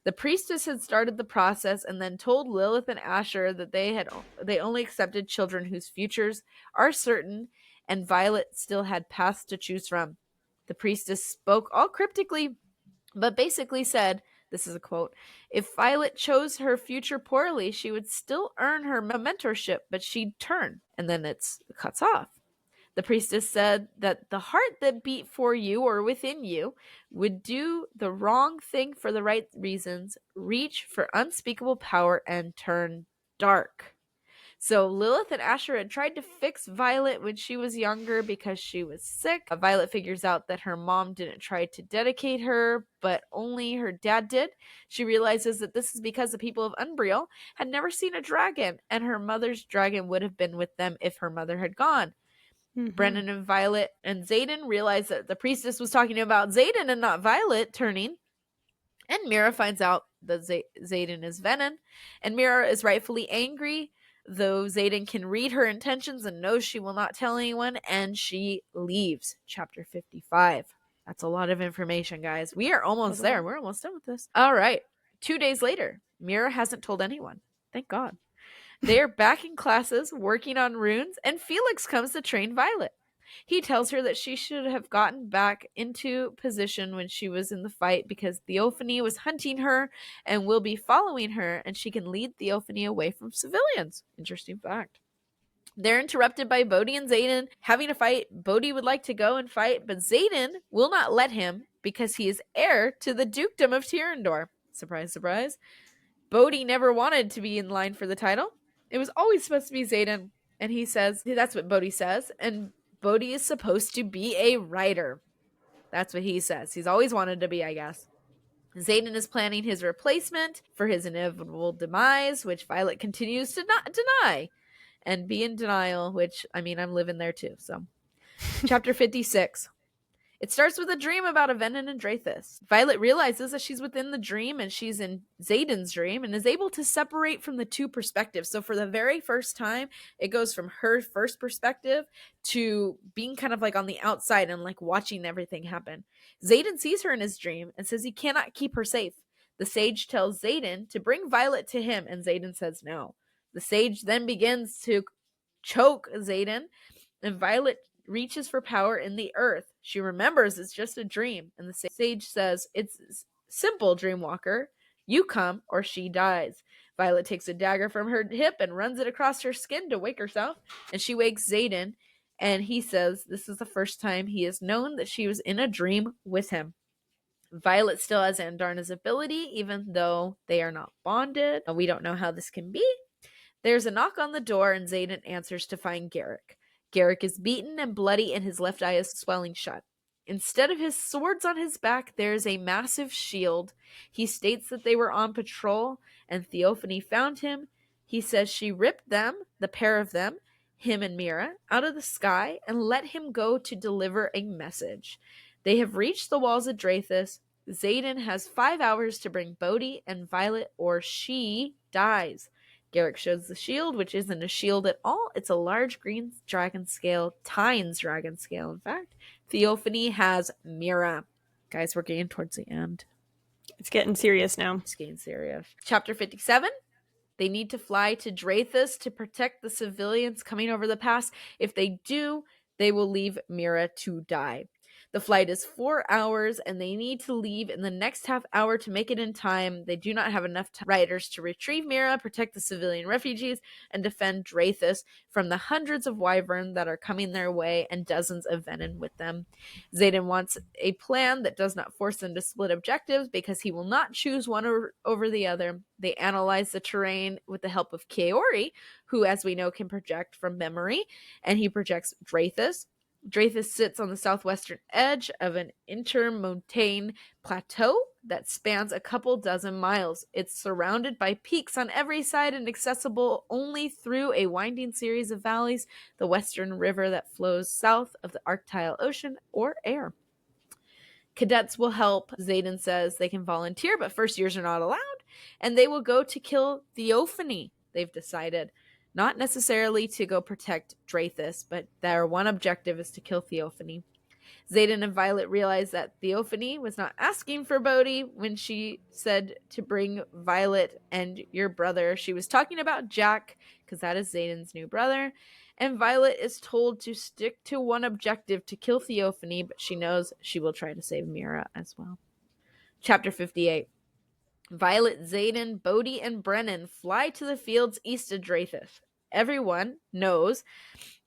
The priestess had started the process and then told Lilith and Asher that they only accepted children whose futures are certain, and Violet still had paths to choose from. The priestess spoke all cryptically, but basically said, this is a quote, if Violet chose her future poorly, she would still earn her mentorship, but she'd turn. And then it cuts off. The priestess said that the heart that beat for you or within you would do the wrong thing for the right reasons, reach for unspeakable power, and turn dark. So Lilith and Asher had tried to fix Violet when she was younger because she was sick. Violet figures out that her mom didn't try to dedicate her, but only her dad did. She realizes that this is because the people of Umbriel had never seen a dragon, and her mother's dragon would have been with them if her mother had gone. Mm-hmm. Brennan and Violet and Xaden realize that the priestess was talking about Xaden and not Violet turning. And Mira finds out that Xaden is Venom. And Mira is rightfully angry, though Xaden can read her intentions and knows she will not tell anyone. And she leaves. Chapter 55. That's a lot of information, guys. We are almost there. We're almost done with this. All right. 2 days later, Mira hasn't told anyone. Thank God. They are back in classes working on runes, and Felix comes to train Violet. He tells her that she should have gotten back into position when she was in the fight because Theophany was hunting her and will be following her, and she can lead Theophany away from civilians. Interesting fact. They're interrupted by Bodhi and Xaden having a fight. Bodhi would like to go and fight, but Xaden will not let him because he is heir to the dukedom of Tyrrendor. Surprise, surprise. Bodhi never wanted to be in line for the title. It was always supposed to be Xaden, and he says, that's what Bodhi says, and Bodhi is supposed to be a writer. That's what he says. He's always wanted to be, I guess. Xaden is planning his replacement for his inevitable demise, which Violet continues to not deny, and be in denial, which, I'm living there too, so. Chapter 56. It starts with a dream about Avenin and Drathis. Violet realizes that she's within the dream and she's in Xaden's dream and is able to separate from the two perspectives. So for the very first time, it goes from her first perspective to being kind of like on the outside and like watching everything happen. Xaden sees her in his dream and says he cannot keep her safe. The sage tells Xaden to bring Violet to him, and Xaden says no. The sage then begins to choke Xaden, and Violet reaches for power in the earth. She remembers it's just a dream, and the sage says, it's simple, Dreamwalker. You come or she dies. Violet takes a dagger from her hip and runs it across her skin to wake herself, and she wakes Xaden, and he says this is the first time he has known that she was in a dream with him. Violet still has Andarna's ability, even though they are not bonded. We don't know how this can be. There's a knock on the door, and Xaden answers to find Garrick. Garrick is beaten and bloody, and his left eye is swelling shut. Instead of his swords on his back, there is a massive shield. He states that they were on patrol, and Theophany found him. He says she ripped them, the pair of them, him and Mira, out of the sky and let him go to deliver a message. They have reached the walls of Drathis. Xaden has 5 hours to bring Bodhi and Violet, or she dies. Garrick shows the shield, which isn't a shield at all. It's a large green dragon scale, Tyne's dragon scale, in fact. Theophany has Mira. Guys, we're getting towards the end. It's getting serious now. It's getting serious. Chapter 57. They need to fly to Drathus to protect the civilians coming over the pass. If they do, they will leave Mira to die. The flight is 4 hours, and they need to leave in the next half hour to make it in time. They do not have enough riders to retrieve Mira, protect the civilian refugees, and defend Drathus from the hundreds of wyvern that are coming their way and dozens of venom with them. Xaden wants a plan that does not force them to split objectives because he will not choose one over the other. They analyze the terrain with the help of Kaori, who, as we know, can project from memory, and he projects Drathus. Drathus sits on the southwestern edge of an intermontane plateau that spans a couple dozen miles. It's surrounded by peaks on every side and accessible only through a winding series of valleys, the western river that flows south of the Arctile Ocean or air. Cadets will help. Xaden says they can volunteer, but first years are not allowed, and they will go to kill Theophany, they've decided. Not necessarily to go protect Drathus, but their one objective is to kill Theophany. Xaden and Violet realize that Theophany was not asking for Bodhi when she said to bring Violet and your brother. She was talking about Jack, because that is Xaden's new brother. And Violet is told to stick to one objective, to kill Theophany, but she knows she will try to save Mira as well. Chapter 58. Violet, Xaden, Bodhi, and Brennan fly to the fields east of Drathus. Everyone knows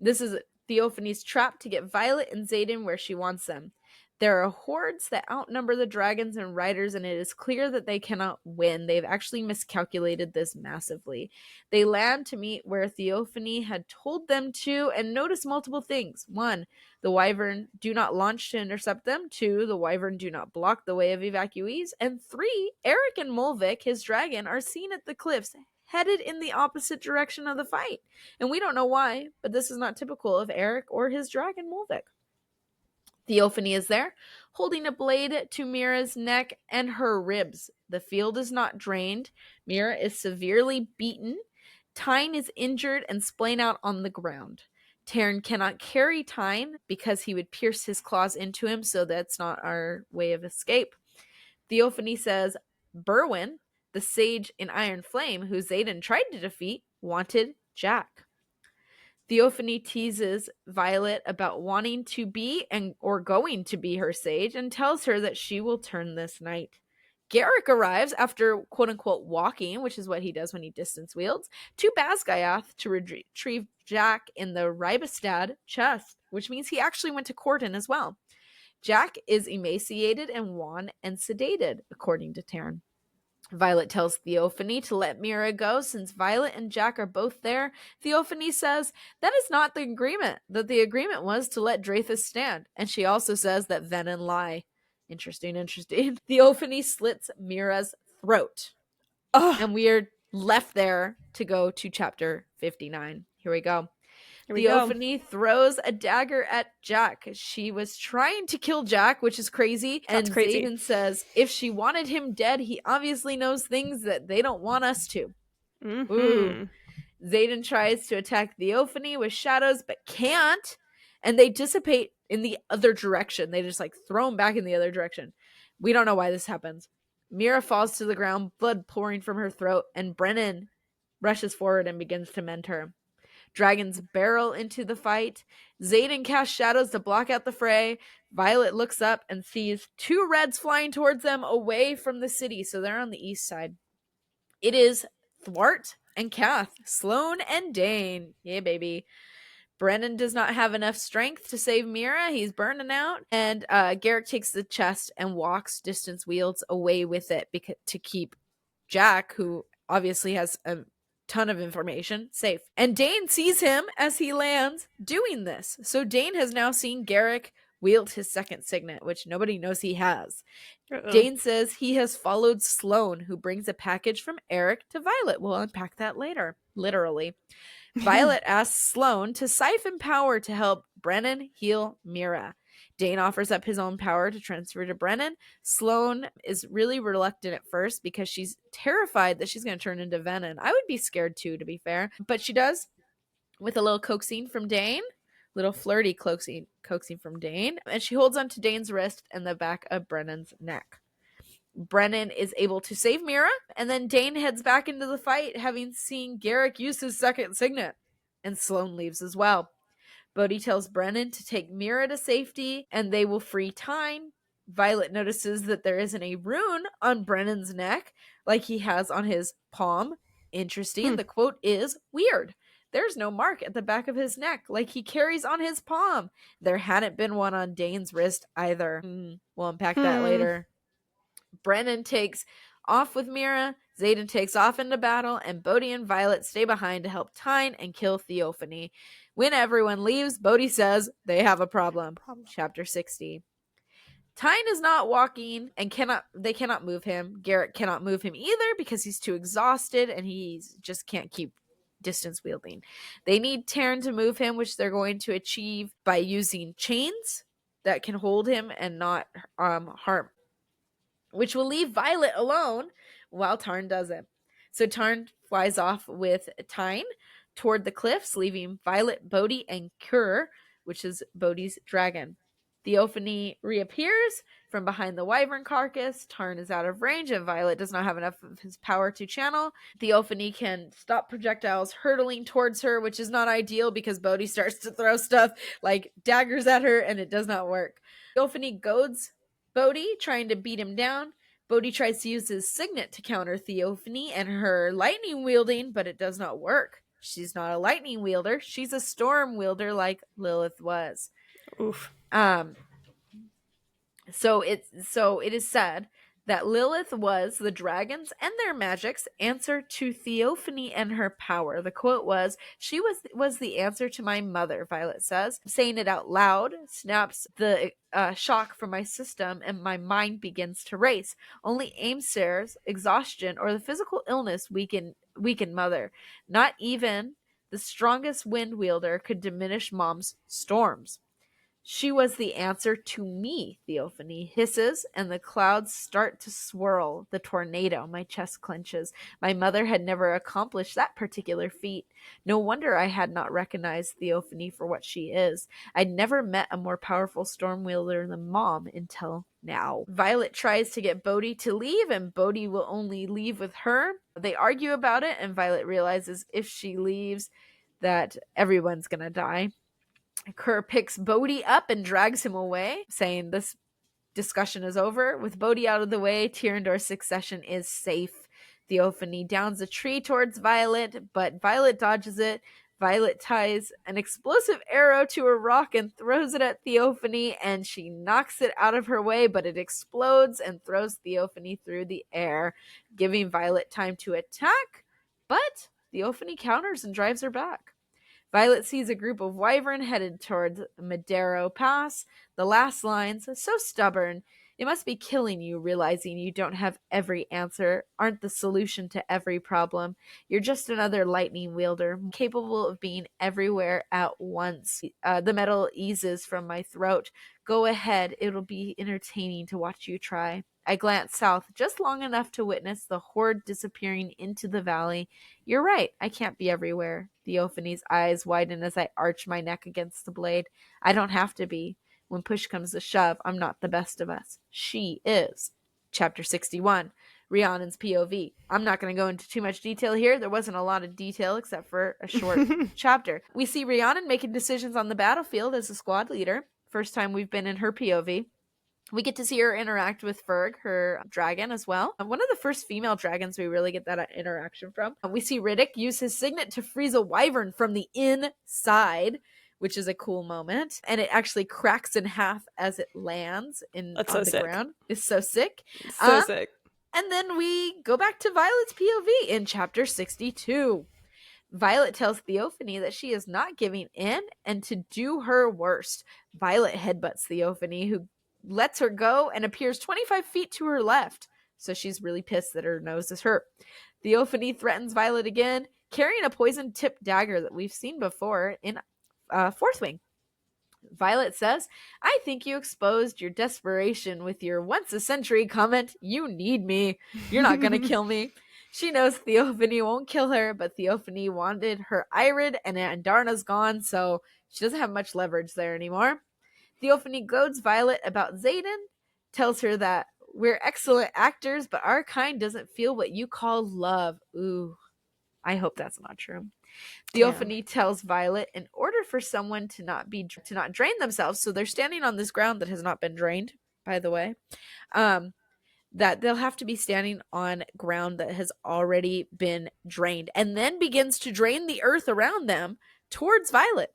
this is Theophany's trap to get Violet and Xaden where she wants them. There are hordes that outnumber the dragons and riders, and it is clear that they cannot win. They've actually miscalculated this massively. They land to meet where Theophany had told them to and notice multiple things. 1, the wyvern do not launch to intercept them. 2, the wyvern do not block the way of evacuees. And 3, Eric and Mulvik, his dragon, are seen at the cliffs, headed in the opposite direction of the fight. And we don't know why, but this is not typical of Eric or his dragon Mulvik. Theophany is there, holding a blade to Mira's neck and her ribs. The field is not drained. Mira is severely beaten. Tyne is injured and splayed out on the ground. Taryn cannot carry Tyne because he would pierce his claws into him, so that's not our way of escape. Theophany says Berwyn, the sage in Iron Flame, who Xaden tried to defeat, wanted Jack. Theophany teases Violet about wanting to be or going to be her sage and tells her that she will turn this night. Garrick arrives after quote-unquote walking, which is what he does when he distance wields, to Basgioth to retrieve Jack in the Ribestad chest, which means he actually went to Corden as well. Jack is emaciated and wan and sedated, according to Taryn. Violet tells Theophany to let Mira go since Violet and Jack are both there. Theophany says that is not the agreement, that the agreement was to let Drathus stand. And she also says that venom lie. Interesting. Theophany slits Mira's throat. And we are left there to go to chapter 59. Here we go. Theophany throws a dagger at Jack. She was trying to kill Jack, which is crazy. That's crazy. Xaden says if she wanted him dead, he obviously knows things that they don't want us to. Mm-hmm. Ooh. Xaden tries to attack Theophany with shadows, but can't. And they dissipate in the other direction. They just throw him back in the other direction. We don't know why this happens. Mira falls to the ground, blood pouring from her throat, and Brennan rushes forward and begins to mend her. Dragons barrel into the fight. Xaden casts shadows to block out the fray. Violet looks up and sees 2 reds flying towards them away from the city, so they're on the east side. It is Thwart and Kath, Sloane and Dane. Yeah, baby. Brennan does not have enough strength to save Mira. He's burning out. And Garrick takes the chest and walks distance wields away with it to keep Jack, who obviously has a ton of information, safe. And Dane sees him as he lands doing this. So Dane has now seen Garrick wield his second signet, which nobody knows he has. Dane says he has followed Sloane, who brings a package from Eric to Violet. We'll unpack that later, literally. Violet asks Sloane to siphon power to help Brennan heal Mira. Dane offers up his own power to transfer to Brennan. Sloane is really reluctant at first because she's terrified that she's going to turn into venom. I would be scared too, to be fair. But she does, with a little coaxing from Dane. Little flirty coaxing from Dane. And she holds onto Dane's wrist and the back of Brennan's neck. Brennan is able to save Mira, and then Dane heads back into the fight, having seen Garrick use his second signet. And Sloane leaves as well. Bodhi tells Brennan to take Mira to safety, and they will free Tyne. Violet notices that there isn't a rune on Brennan's neck like he has on his palm. Interesting. The quote is, weird. There's no mark at the back of his neck like he carries on his palm. There hadn't been one on Dane's wrist either. We'll unpack that later. Brennan takes off with Mira, Xaden takes off into battle, and Bodhi and Violet stay behind to help Tyne and kill Theophany. When everyone leaves, Bodhi says they have a problem. Chapter 60. Tyne is not walking and they cannot move him. Garrett cannot move him either because he's too exhausted and he just can't keep distance wielding. They need Taryn to move him, which they're going to achieve by using chains that can hold him and not harm, which will leave Violet alone while Tarn does it. So Tarn flies off with Tyne toward the cliffs, leaving Violet, Bodhi, and Kur, which is Bodhi's dragon. Theophany reappears from behind the wyvern carcass. Tarn is out of range, and Violet does not have enough of his power to channel. Theophany can stop projectiles hurtling towards her, which is not ideal because Bodhi starts to throw stuff like daggers at her, and it does not work. Theophany goads Bodhi, trying to beat him down. Bodhi tries to use his signet to counter Theophany and her lightning wielding, but it does not work. She's not a lightning wielder. She's a storm wielder like Lilith was. Oof. So it is said that Lilith was the dragons and their magic's answer to Theophany and her power. The quote was, "She was the answer to my mother," Violet says. Saying it out loud snaps the shock from my system, and my mind begins to race. Only Aimsair's exhaustion or the physical illness weakened Mother. Not even the strongest wind wielder could diminish Mom's storms. She was the answer to me, Theophany hisses, and the clouds start to swirl. The tornado, my chest clenches. My mother had never accomplished that particular feat. No wonder I had not recognized Theophany for what she is. I'd never met a more powerful storm wielder than Mom until now. Violet tries to get Bodhi to leave, and Bodhi will only leave with her. They argue about it, and Violet realizes if she leaves, that everyone's gonna die. Kur picks Bodhi up and drags him away, saying this discussion is over. With Bodhi out of the way, Tyrandor's succession is safe. Theophany downs a tree towards Violet, but Violet dodges it. Violet ties an explosive arrow to a rock and throws it at Theophany, and she knocks it out of her way, but it explodes and throws Theophany through the air, giving Violet time to attack, but Theophany counters and drives her back. Violet sees a group of wyvern headed towards Madero Pass. The last lines, "So stubborn. It must be killing you, realizing you don't have every answer, aren't the solution to every problem. You're just another lightning wielder, capable of being everywhere at once." The metal eases from my throat. "Go ahead. It'll be entertaining to watch you try." I glance south just long enough to witness the horde disappearing into the valley. "You're right. I can't be everywhere." Theophany's eyes widen as I arch my neck against the blade. "I don't have to be. When push comes to shove, I'm not the best of us. She is." Chapter 61. Rhiannon's POV. I'm not going to go into too much detail here. There wasn't a lot of detail except for a short chapter. We see Rhiannon making decisions on the battlefield as a squad leader. First time we've been in her POV. We get to see her interact with Ferg, her dragon, as well. One of the first female dragons we really get that interaction from. We see Riddick use his signet to freeze a wyvern from the inside, which is a cool moment. And it actually cracks in half as it lands on the ground. It's so sick. So sick. And then we go back to Violet's POV in chapter 62. Violet tells Theophany that she is not giving in and to do her worst. Violet headbutts Theophany, who lets her go and appears 25 feet to her left. So she's really pissed that her nose is hurt. Theophany threatens Violet again, carrying a poison-tipped dagger that we've seen before in Fourth Wing. Violet says, I think you exposed your desperation with your once-a-century comment, you need me. You're not going to kill me. She knows Theophany won't kill her, but Theophany wanted her Irid, and Andarna's gone, so she doesn't have much leverage there anymore. Theophany goads Violet about Xaden, tells her that we're excellent actors, but our kind doesn't feel what you call love. Ooh, I hope that's not true. Theophany tells Violet in order for someone to not drain themselves, so they're standing on this ground that has not been drained, by the way, that they'll have to be standing on ground that has already been drained, and then begins to drain the earth around them towards Violet.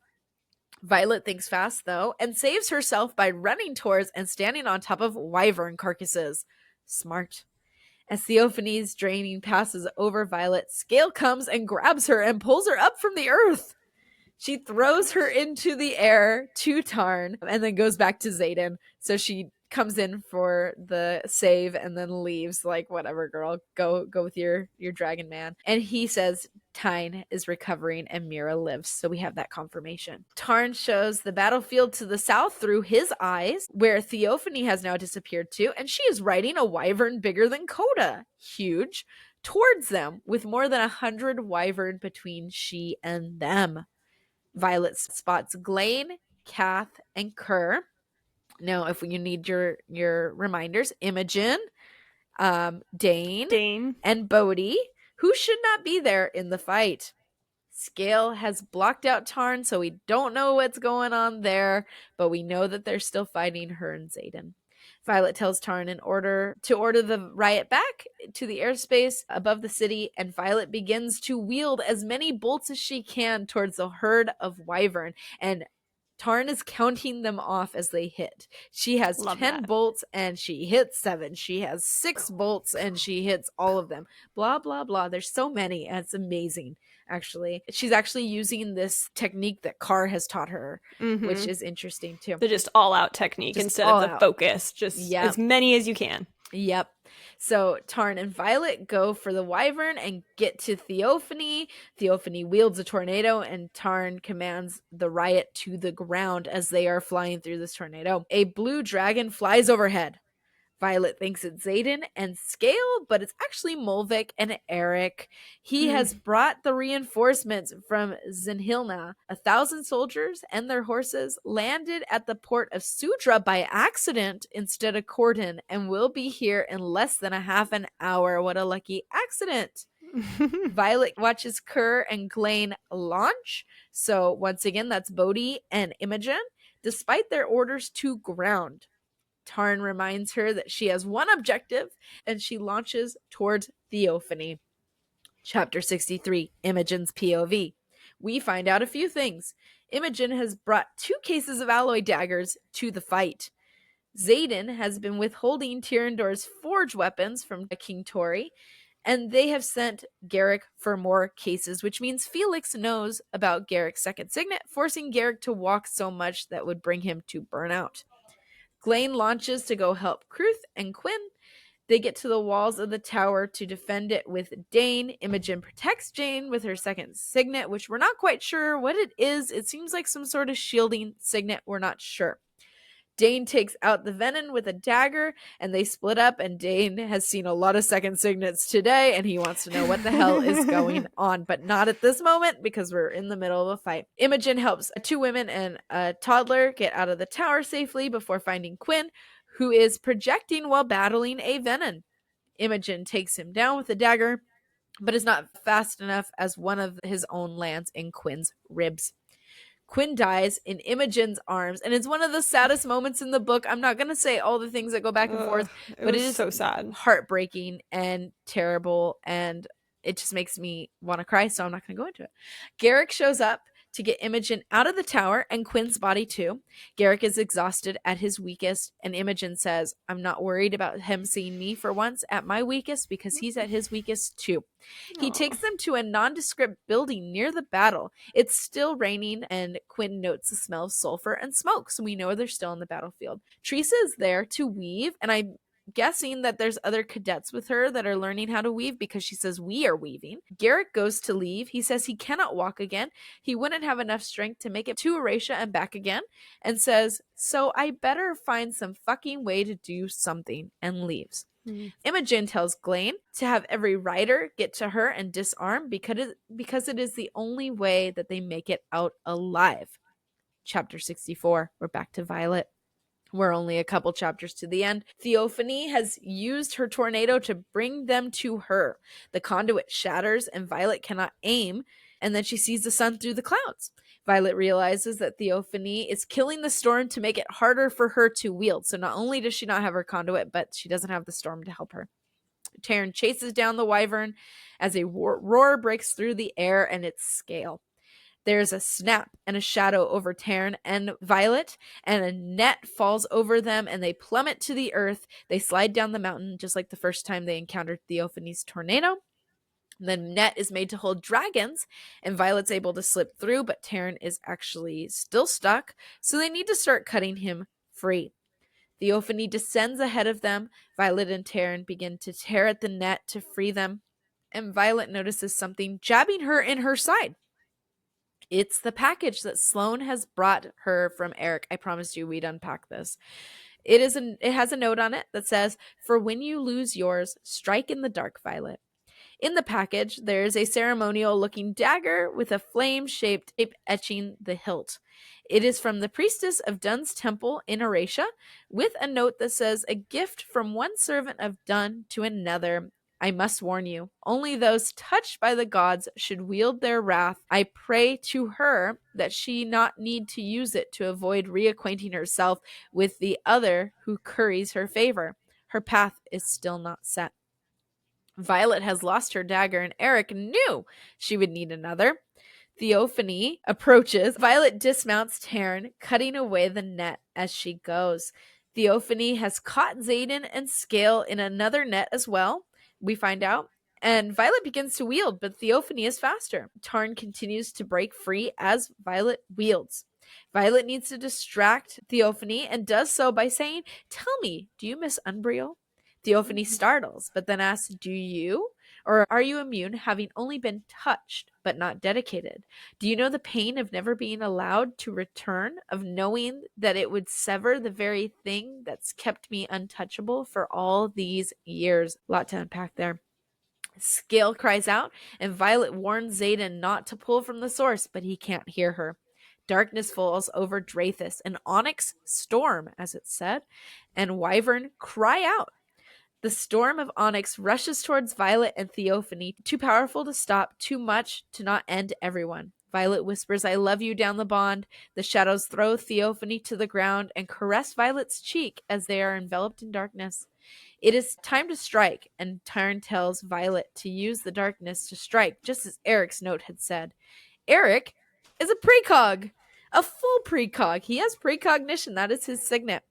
Violet thinks fast, though, and saves herself by running towards and standing on top of wyvern carcasses. Smart. As Theophany's draining passes over Violet, Scale comes and grabs her and pulls her up from the earth. She throws her into the air to Tarn and then goes back to Xaden. So she comes in for the save and then leaves, like, whatever, girl, go with your dragon man. And he says Tyne is recovering and Mira lives. So we have that confirmation. Tarn shows the battlefield to the south through his eyes, where Theophany has now disappeared to, and she is riding a wyvern bigger than Coda, huge, towards them, with more than 100 wyvern between she and them. Violet spots Glaine, Kath, and Kerr. Now, if you need your reminders, Imogen, Dane, and Bodhi, who should not be there in the fight. Scale has blocked out Tarn, so we don't know what's going on there, but we know that they're still fighting her and Xaden. Violet tells Tarn to order the riot back to the airspace above the city, and Violet begins to wield as many bolts as she can towards the herd of wyvern, and Tarn is counting them off as they hit. She has 10 bolts and she hits 7. She has 6 bolts and she hits all of them. Blah, blah, blah. There's so many, and it's amazing, actually. She's actually using this technique that Carr has taught her, which is interesting, too. The just all-out technique instead of the focus. Just as many as you can. Yep. So Tarn and Violet go for the wyvern and get to Theophany. Theophany wields a tornado, and Tarn commands the riot to the ground as they are flying through this tornado. A blue dragon flies overhead. Violet thinks it's Xaden and Scale, but it's actually Molvik and Eric. He has brought the reinforcements from Zinhilna. 1,000 soldiers and their horses landed at the port of Sudra by accident instead of Cordon, and will be here in less than a half an hour. What a lucky accident. Violet watches Kerr and Glaine launch. So once again, that's Bodhi and Imogen, despite their orders to ground. Tarn reminds her that she has one objective, and she launches towards Theophany. Chapter 63, Imogen's POV. We find out a few things. Imogen has brought 2 cases of alloy daggers to the fight. Xaden has been withholding Tyrandor's forge weapons from King Tori, and they have sent Garrick for more cases, which means Felix knows about Garrick's second signet, forcing Garrick to walk so much that would bring him to burnout. Glaine launches to go help Kruth and Quinn. They get to the walls of the tower to defend it with Dane. Imogen protects Jane with her second signet, which we're not quite sure what it is. It seems like some sort of shielding signet. We're not sure. Dane takes out the Venom with a dagger, and they split up, and Dane has seen a lot of second signets today, and he wants to know what the hell is going on, but not at this moment because we're in the middle of a fight. Imogen helps 2 women and a toddler get out of the tower safely before finding Quinn, who is projecting while battling a Venom. Imogen takes him down with a dagger, but is not fast enough as one of his own lands in Quinn's ribs. Quinn dies in Imogen's arms, and it's one of the saddest moments in the book. I'm not going to say all the things that go back and forth, but it is so sad, heartbreaking and terrible, and it just makes me want to cry, so I'm not going to go into it. Garrick shows up to get Imogen out of the tower and Quinn's body too. Garrick is exhausted at his weakest, and Imogen says, I'm not worried about him seeing me for once at my weakest because he's at his weakest too. He takes them to a nondescript building near the battle. It's still raining, and Quinn notes the smell of sulfur and smoke, so we know they're still on the battlefield. Teresa is there to weave, and I guessing that there's other cadets with her that are learning how to weave because she says we are weaving. Garrick goes to leave. He says he cannot walk again. He wouldn't have enough strength to make it to Erasia and back again, and says, so I better find some fucking way to do something, and leaves. Imogen tells Glaine to have every rider get to her and disarm because it is the only way that they make it out alive. Chapter 64. We're back to Violet. We're only a couple chapters to the end. Theophany has used her tornado to bring them to her. The conduit shatters and Violet cannot aim, and then she sees the sun through the clouds. Violet realizes that Theophany is killing the storm to make it harder for her to wield. So not only does she not have her conduit, but she doesn't have the storm to help her. Taryn chases down the wyvern as a roar breaks through the air and its scale. There's a snap and a shadow over Taryn and Violet, and a net falls over them, and they plummet to the earth. They slide down the mountain just like the first time they encountered Theophany's tornado. The net is made to hold dragons, and Violet's able to slip through, but Taryn is actually still stuck, so they need to start cutting him free. Theophany descends ahead of them. Violet and Taryn begin to tear at the net to free them, and Violet notices something jabbing her in her side. It's the package that Sloane has brought her from Eric. I promised you we'd unpack this. It has a note on it that says, for when you lose yours, strike in the dark, Violet. In the package, there's a ceremonial-looking dagger with a flame-shaped tape etching the hilt. It is from the priestess of Dun's temple in Erasia, with a note that says, a gift from one servant of Dun to another. I must warn you, only those touched by the gods should wield their wrath. I pray to her that she not need to use it to avoid reacquainting herself with the other who curries her favor. Her path is still not set. Violet has lost her dagger, and Eric knew she would need another. Theophany approaches. Violet dismounts Taryn, cutting away the net as she goes. Theophany has caught Xaden and Scale in another net as well, we find out. And Violet begins to wield, but Theophany is faster. Tarn continues to break free as Violet wields. Violet needs to distract Theophany and does so by saying, tell me, do you miss Umbriel? Theophany startles, but then asks, do you? Or are you immune, having only been touched, but not dedicated? Do you know the pain of never being allowed to return, of knowing that it would sever the very thing that's kept me untouchable for all these years? A lot to unpack there. Scale cries out, and Violet warns Xaden not to pull from the source, but he can't hear her. Darkness falls over Drathis, an Onyx Storm, as it's said, and Wyvern cry out. The storm of Onyx rushes towards Violet and Theophany, too powerful to stop, too much to not end everyone. Violet whispers, I love you, down the bond. The shadows throw Theophany to the ground and caress Violet's cheek as they are enveloped in darkness. It is time to strike, and Tarn tells Violet to use the darkness to strike, just as Eric's note had said. Eric is a precog, a full precog. He has precognition. That is his signet.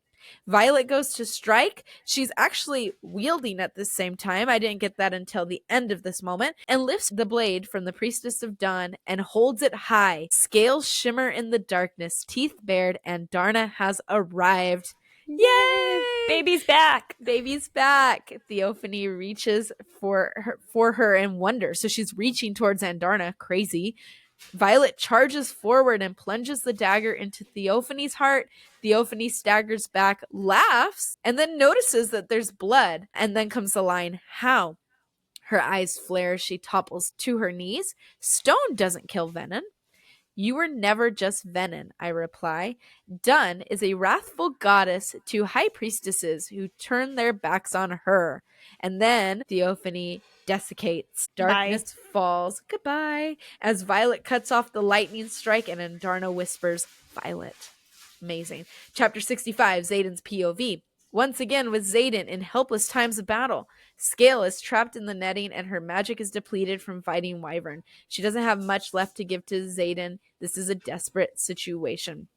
Violet goes to strike. She's actually wielding at the same time. I didn't get that until the end of this moment. And lifts the blade from the priestess of Dun and holds it high. Scales shimmer in the darkness, teeth bared, and Darna has arrived. Yay! Baby's back. Baby's back. Theophany reaches for her in wonder. So she's reaching towards Andarna. Crazy. Violet charges forward and plunges the dagger into Theophany's heart. Theophany staggers back, laughs, and then notices that there's blood. And then comes the line, how? Her eyes flare as she topples to her knees. Stone doesn't kill venom. You were never just venom, I reply. Dun is a wrathful goddess to high priestesses who turn their backs on her. And then Theophany desiccates. Darkness falls. Goodbye. As Violet cuts off the lightning strike and Andarna whispers, Violet. Amazing. Chapter 65, Xaden's POV. Once again with Xaden in helpless times of battle. Scale is trapped in the netting and her magic is depleted from fighting Wyvern. She doesn't have much left to give to Xaden. This is a desperate situation.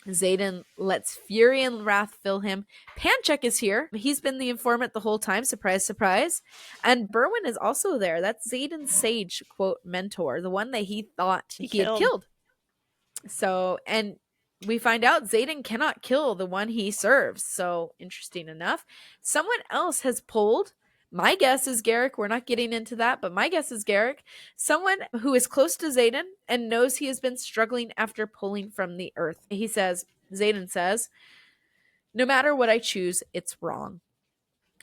Xaden lets fury and wrath fill him. Panchek is here. He's been the informant the whole time. Surprise, surprise. And Berwin is also there. That's Xaden's sage, quote, mentor. The one that he thought he had killed. So, and We find out Xaden cannot kill the one he serves. So interesting enough. Someone else has pulled. My guess is Garrick. We're not getting into that, but my guess is Garrick. Someone who is close to Xaden and knows he has been struggling after pulling from the earth. He says, Xaden says, no matter what I choose, it's wrong.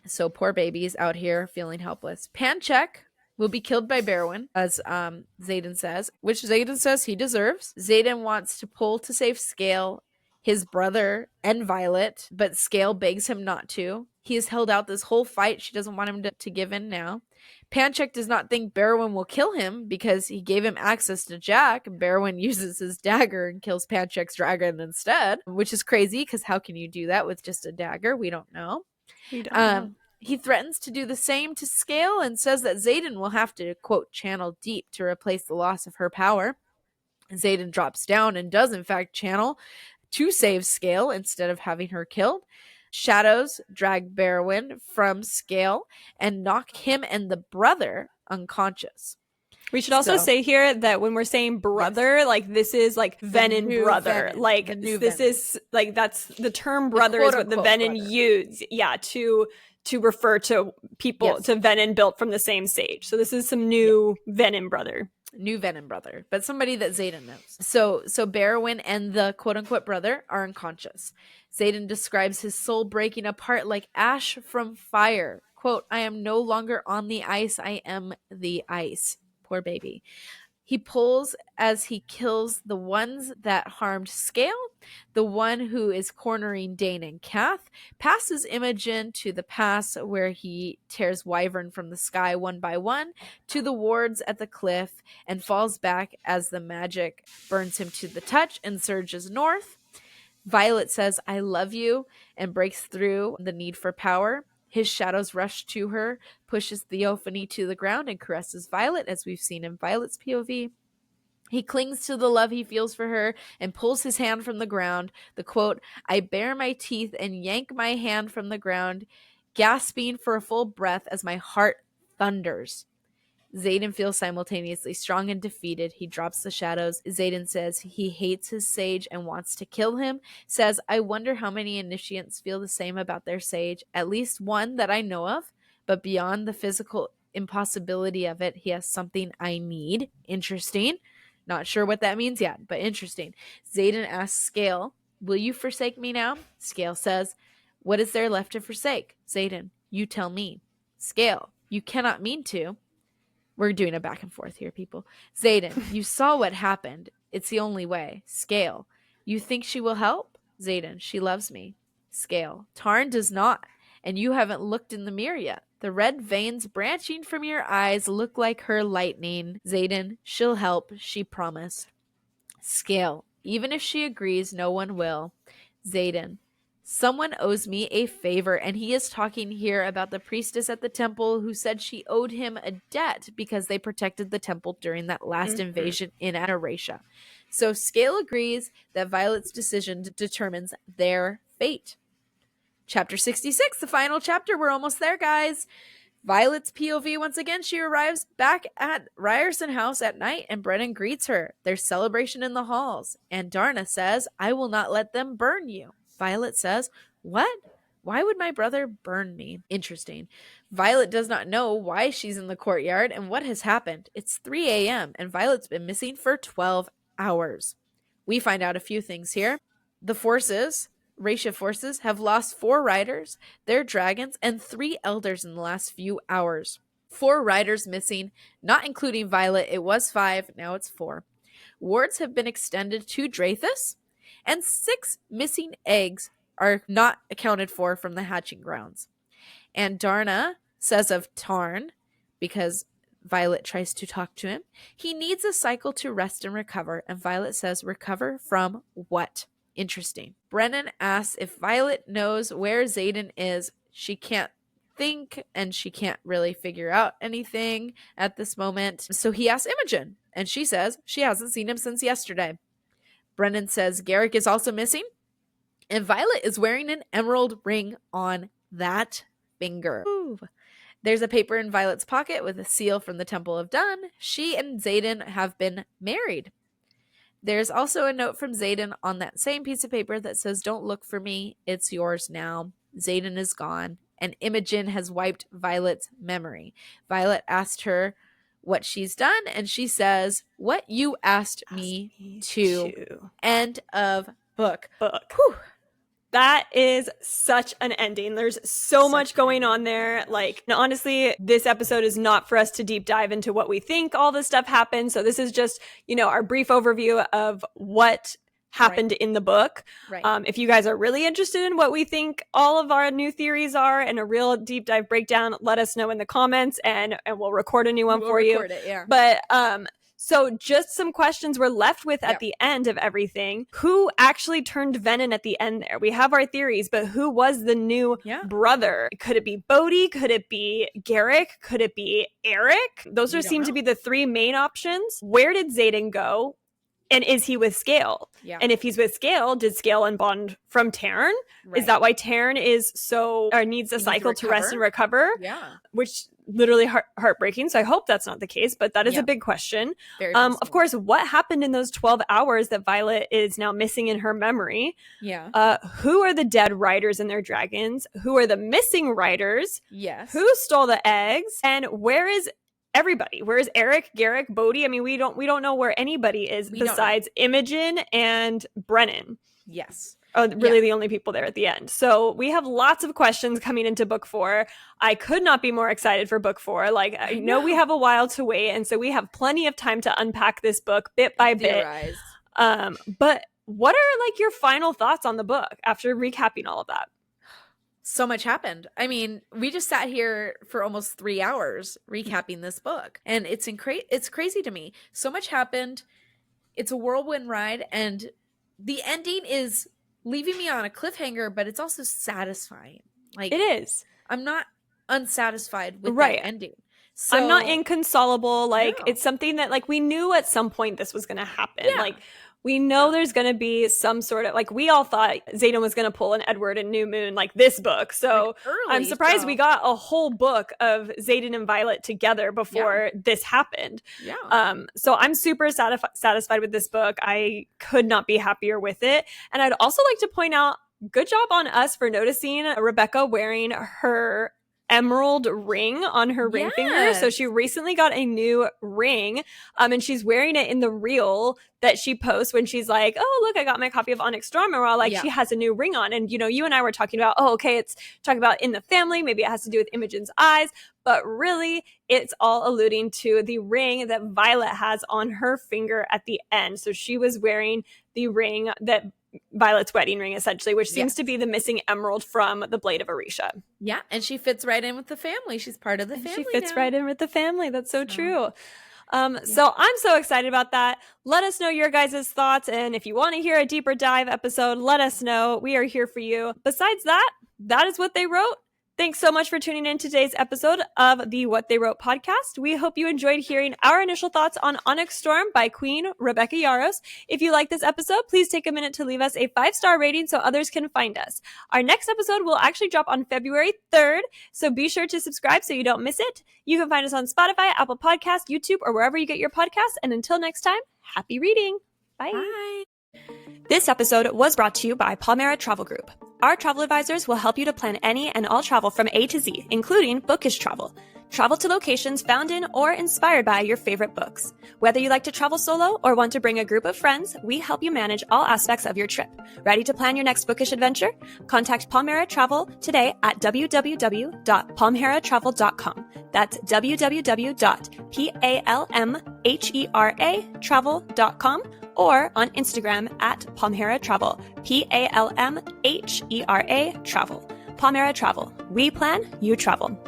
So poor babies out here feeling helpless. Panchek will be killed by Berwyn, as Xaden says, which Xaden says he deserves. Xaden wants to pull to save Scale, his brother, and Violet, but Scale begs him not to. He has held out this whole fight. She doesn't want him to give in now. Panchek does not think Berwyn will kill him because he gave him access to Jack. Berwyn uses his dagger and kills Panchek's dragon instead, which is crazy because how can you do that with just a dagger? We don't know. He threatens to do the same to Scale and says that Xaden will have to, quote, channel deep to replace the loss of her power. Xaden drops down and does, in fact, channel to save Scale instead of having her killed. Shadows drag Berwyn from Scale and knock him and the brother unconscious. We should also say here that when we're saying brother, yes, like this is like Venin brother. Venin. Like this Venin. Is like that's the term brother is what the Venin use. Yeah, to refer to people, yes, to Venin built from the same sage. So this is some new, yeah, Venin brother. New Venin brother, but somebody that Xaden knows. So Berwyn and the quote-unquote brother are unconscious. Xaden describes his soul breaking apart like ash from fire. Quote, I am no longer on the ice, I am the ice. Poor baby. He pulls as he kills the ones that harmed Scale, the one who is cornering Dane and Kath, passes Imogen to the pass where he tears Wyvern from the sky one by one, to the wards at the cliff, and falls back as the magic burns him to the touch and surges north. Violet says, I love you, and breaks through the need for power. His shadows rush to her, pushes Theophany to the ground, and caresses Violet, as we've seen in Violet's POV. He clings to the love he feels for her and pulls his hand from the ground. The quote, I bare my teeth and yank my hand from the ground, gasping for a full breath as my heart thunders. Xaden feels simultaneously strong and defeated. He drops the shadows. Xaden says he hates his sage and wants to kill him. Says, I wonder how many initiates feel the same about their sage. At least one that I know of, but beyond the physical impossibility of it, he has something I need. Interesting. Not sure what that means yet, but interesting. Xaden asks Scale, will you forsake me now? Scale says, what is there left to forsake? Xaden, you tell me. Scale, you cannot mean to. We're doing a back and forth here, people. Xaden, you saw what happened. It's the only way. Scale, you think she will help? Xaden, she loves me. Scale, Tarn does not, and you haven't looked in the mirror yet. The red veins branching from your eyes look like her lightning. Xaden, she'll help, she promised. Scale, even if she agrees, no one will. Xaden, someone owes me a favor, and he is talking here about the priestess at the temple who said she owed him a debt because they protected the temple during that last invasion in Adoratia. So Scale agrees that Violet's decision determines their fate. Chapter 66, the final chapter. We're almost there, guys. Violet's POV once again. She arrives back at Ryerson House at night, and Brennan greets her. There's celebration in the halls, and Darna says, I will not let them burn you. Violet says, what? Why would my brother burn me? Interesting. Violet does not know why she's in the courtyard and what has happened. It's 3 a.m. and Violet's been missing for 12 hours. We find out a few things here. The forces, Ratia forces, have lost 4 riders, their dragons, and 3 elders in the last few hours. 4 riders missing, not including Violet. It was 5, now it's 4. Wards have been extended to Drathus, and 6 missing eggs are not accounted for from the hatching grounds. And Darna says of Tarn, because Violet tries to talk to him, he needs a cycle to rest and recover. And Violet says, recover from what? Interesting. Brennan asks if Violet knows where Xaden is. She can't think, and she can't really figure out anything at this moment. So he asks Imogen, and she says she hasn't seen him since yesterday. Brennan says Garrick is also missing, and Violet is wearing an emerald ring on that finger. Ooh. There's a paper in Violet's pocket with a seal from the Temple of Dun. She and Xaden have been married. There's also a note from Xaden on that same piece of paper that says, "Don't look for me. It's yours now." Xaden is gone, and Imogen has wiped Violet's memory. Violet asked her what she's done, and she says, "What you asked me to." End of book. Whew. That is such an ending. There's so much going on there. Like, honestly, this episode is not for us to deep dive into what we think all this stuff happened. So this is just, our brief overview of what happened in the book. Right. If you guys are really interested in what we think all of our new theories are and a real deep dive breakdown, let us know in the comments and we'll record a new one for you. But so just some questions we're left with at the end of everything. Who actually turned Venom at the end there? We have our theories, but who was the new brother? Could it be Bodhi? Could it be Garrick? Could it be Eric? Those seem to be the three main options. Where did Xaden go? And is he with Scale? Yeah. And if he's with Scale, did Scale unbond from Taryn? Right. Is that why Taryn is needs a cycle to rest and recover? Yeah. Which literally heartbreaking. So I hope that's not the case, but that is a big question. Of course, what happened in those 12 hours that Violet is now missing in her memory? Yeah. Who are the dead riders and their dragons? Who are the missing riders? Yes. Who stole the eggs? And where is everybody? Where is Eric, Garrick, Bodhi? I mean, we don't know where anybody is besides Imogen and Brennan. Yes. Oh, really the only people there at the end. So we have lots of questions coming into book 4. I could not be more excited for book 4. Like, I know we have a while to wait, and so we have plenty of time to unpack this book bit by bit. But what are your final thoughts on the book after recapping all of that? So much happened. I mean, we just sat here for almost 3 hours recapping this book, and it's crazy to me. So much happened. It's a whirlwind ride, and the ending is leaving me on a cliffhanger, but it's also satisfying. Like, it is. I'm not unsatisfied with that ending. So, I'm not inconsolable. It's something that we knew at some point this was going to happen. Yeah. We know there's going to be some sort of, we all thought Xaden was going to pull an Edward and New Moon this book. So I'm surprised we got a whole book of Xaden and Violet together before this happened. Yeah. So I'm super satisfied with this book. I could not be happier with it. And I'd also like to point out, good job on us for noticing Rebecca wearing her emerald ring on her ring finger. So she recently got a new ring, and she's wearing it in the reel that she posts when she's like, "Oh, look, I got my copy of Onyx Storm," and we're all like, she has a new ring on. And you and I were talking about, it's talking about in the family, maybe it has to do with Imogen's eyes, but really it's all alluding to the ring that Violet has on her finger at the end. So she was wearing the ring that Violet's wedding ring, essentially, which seems to be the missing emerald from the Blade of Orisha. Yeah, and she fits right in with the family. She's part of the family. She fits right in with the family. That's so true. So I'm so excited about that. Let us know your guys' thoughts, and if you want to hear a deeper dive episode, let us know. We are here for you. Besides that, that is what they wrote. Thanks so much for tuning in to today's episode of the What They Wrote podcast. We hope you enjoyed hearing our initial thoughts on Onyx Storm by Queen Rebecca Yarros. If you like this episode, please take a minute to leave us a 5-star rating so others can find us. Our next episode will actually drop on February 3rd, so be sure to subscribe so you don't miss it. You can find us on Spotify, Apple Podcasts, YouTube, or wherever you get your podcasts. And until next time, happy reading. Bye. Bye. This episode was brought to you by Palmera Travel Group. Our travel advisors will help you to plan any and all travel from A to Z, including bookish travel. Travel to locations found in or inspired by your favorite books. Whether you like to travel solo or want to bring a group of friends, we help you manage all aspects of your trip. Ready to plan your next bookish adventure? Contact Palmera Travel today at www.palmeratravel.com. That's www.palmeratravel.com or on Instagram at Palmera Travel, Palmhera Travel. Palmera Travel. We plan, you travel.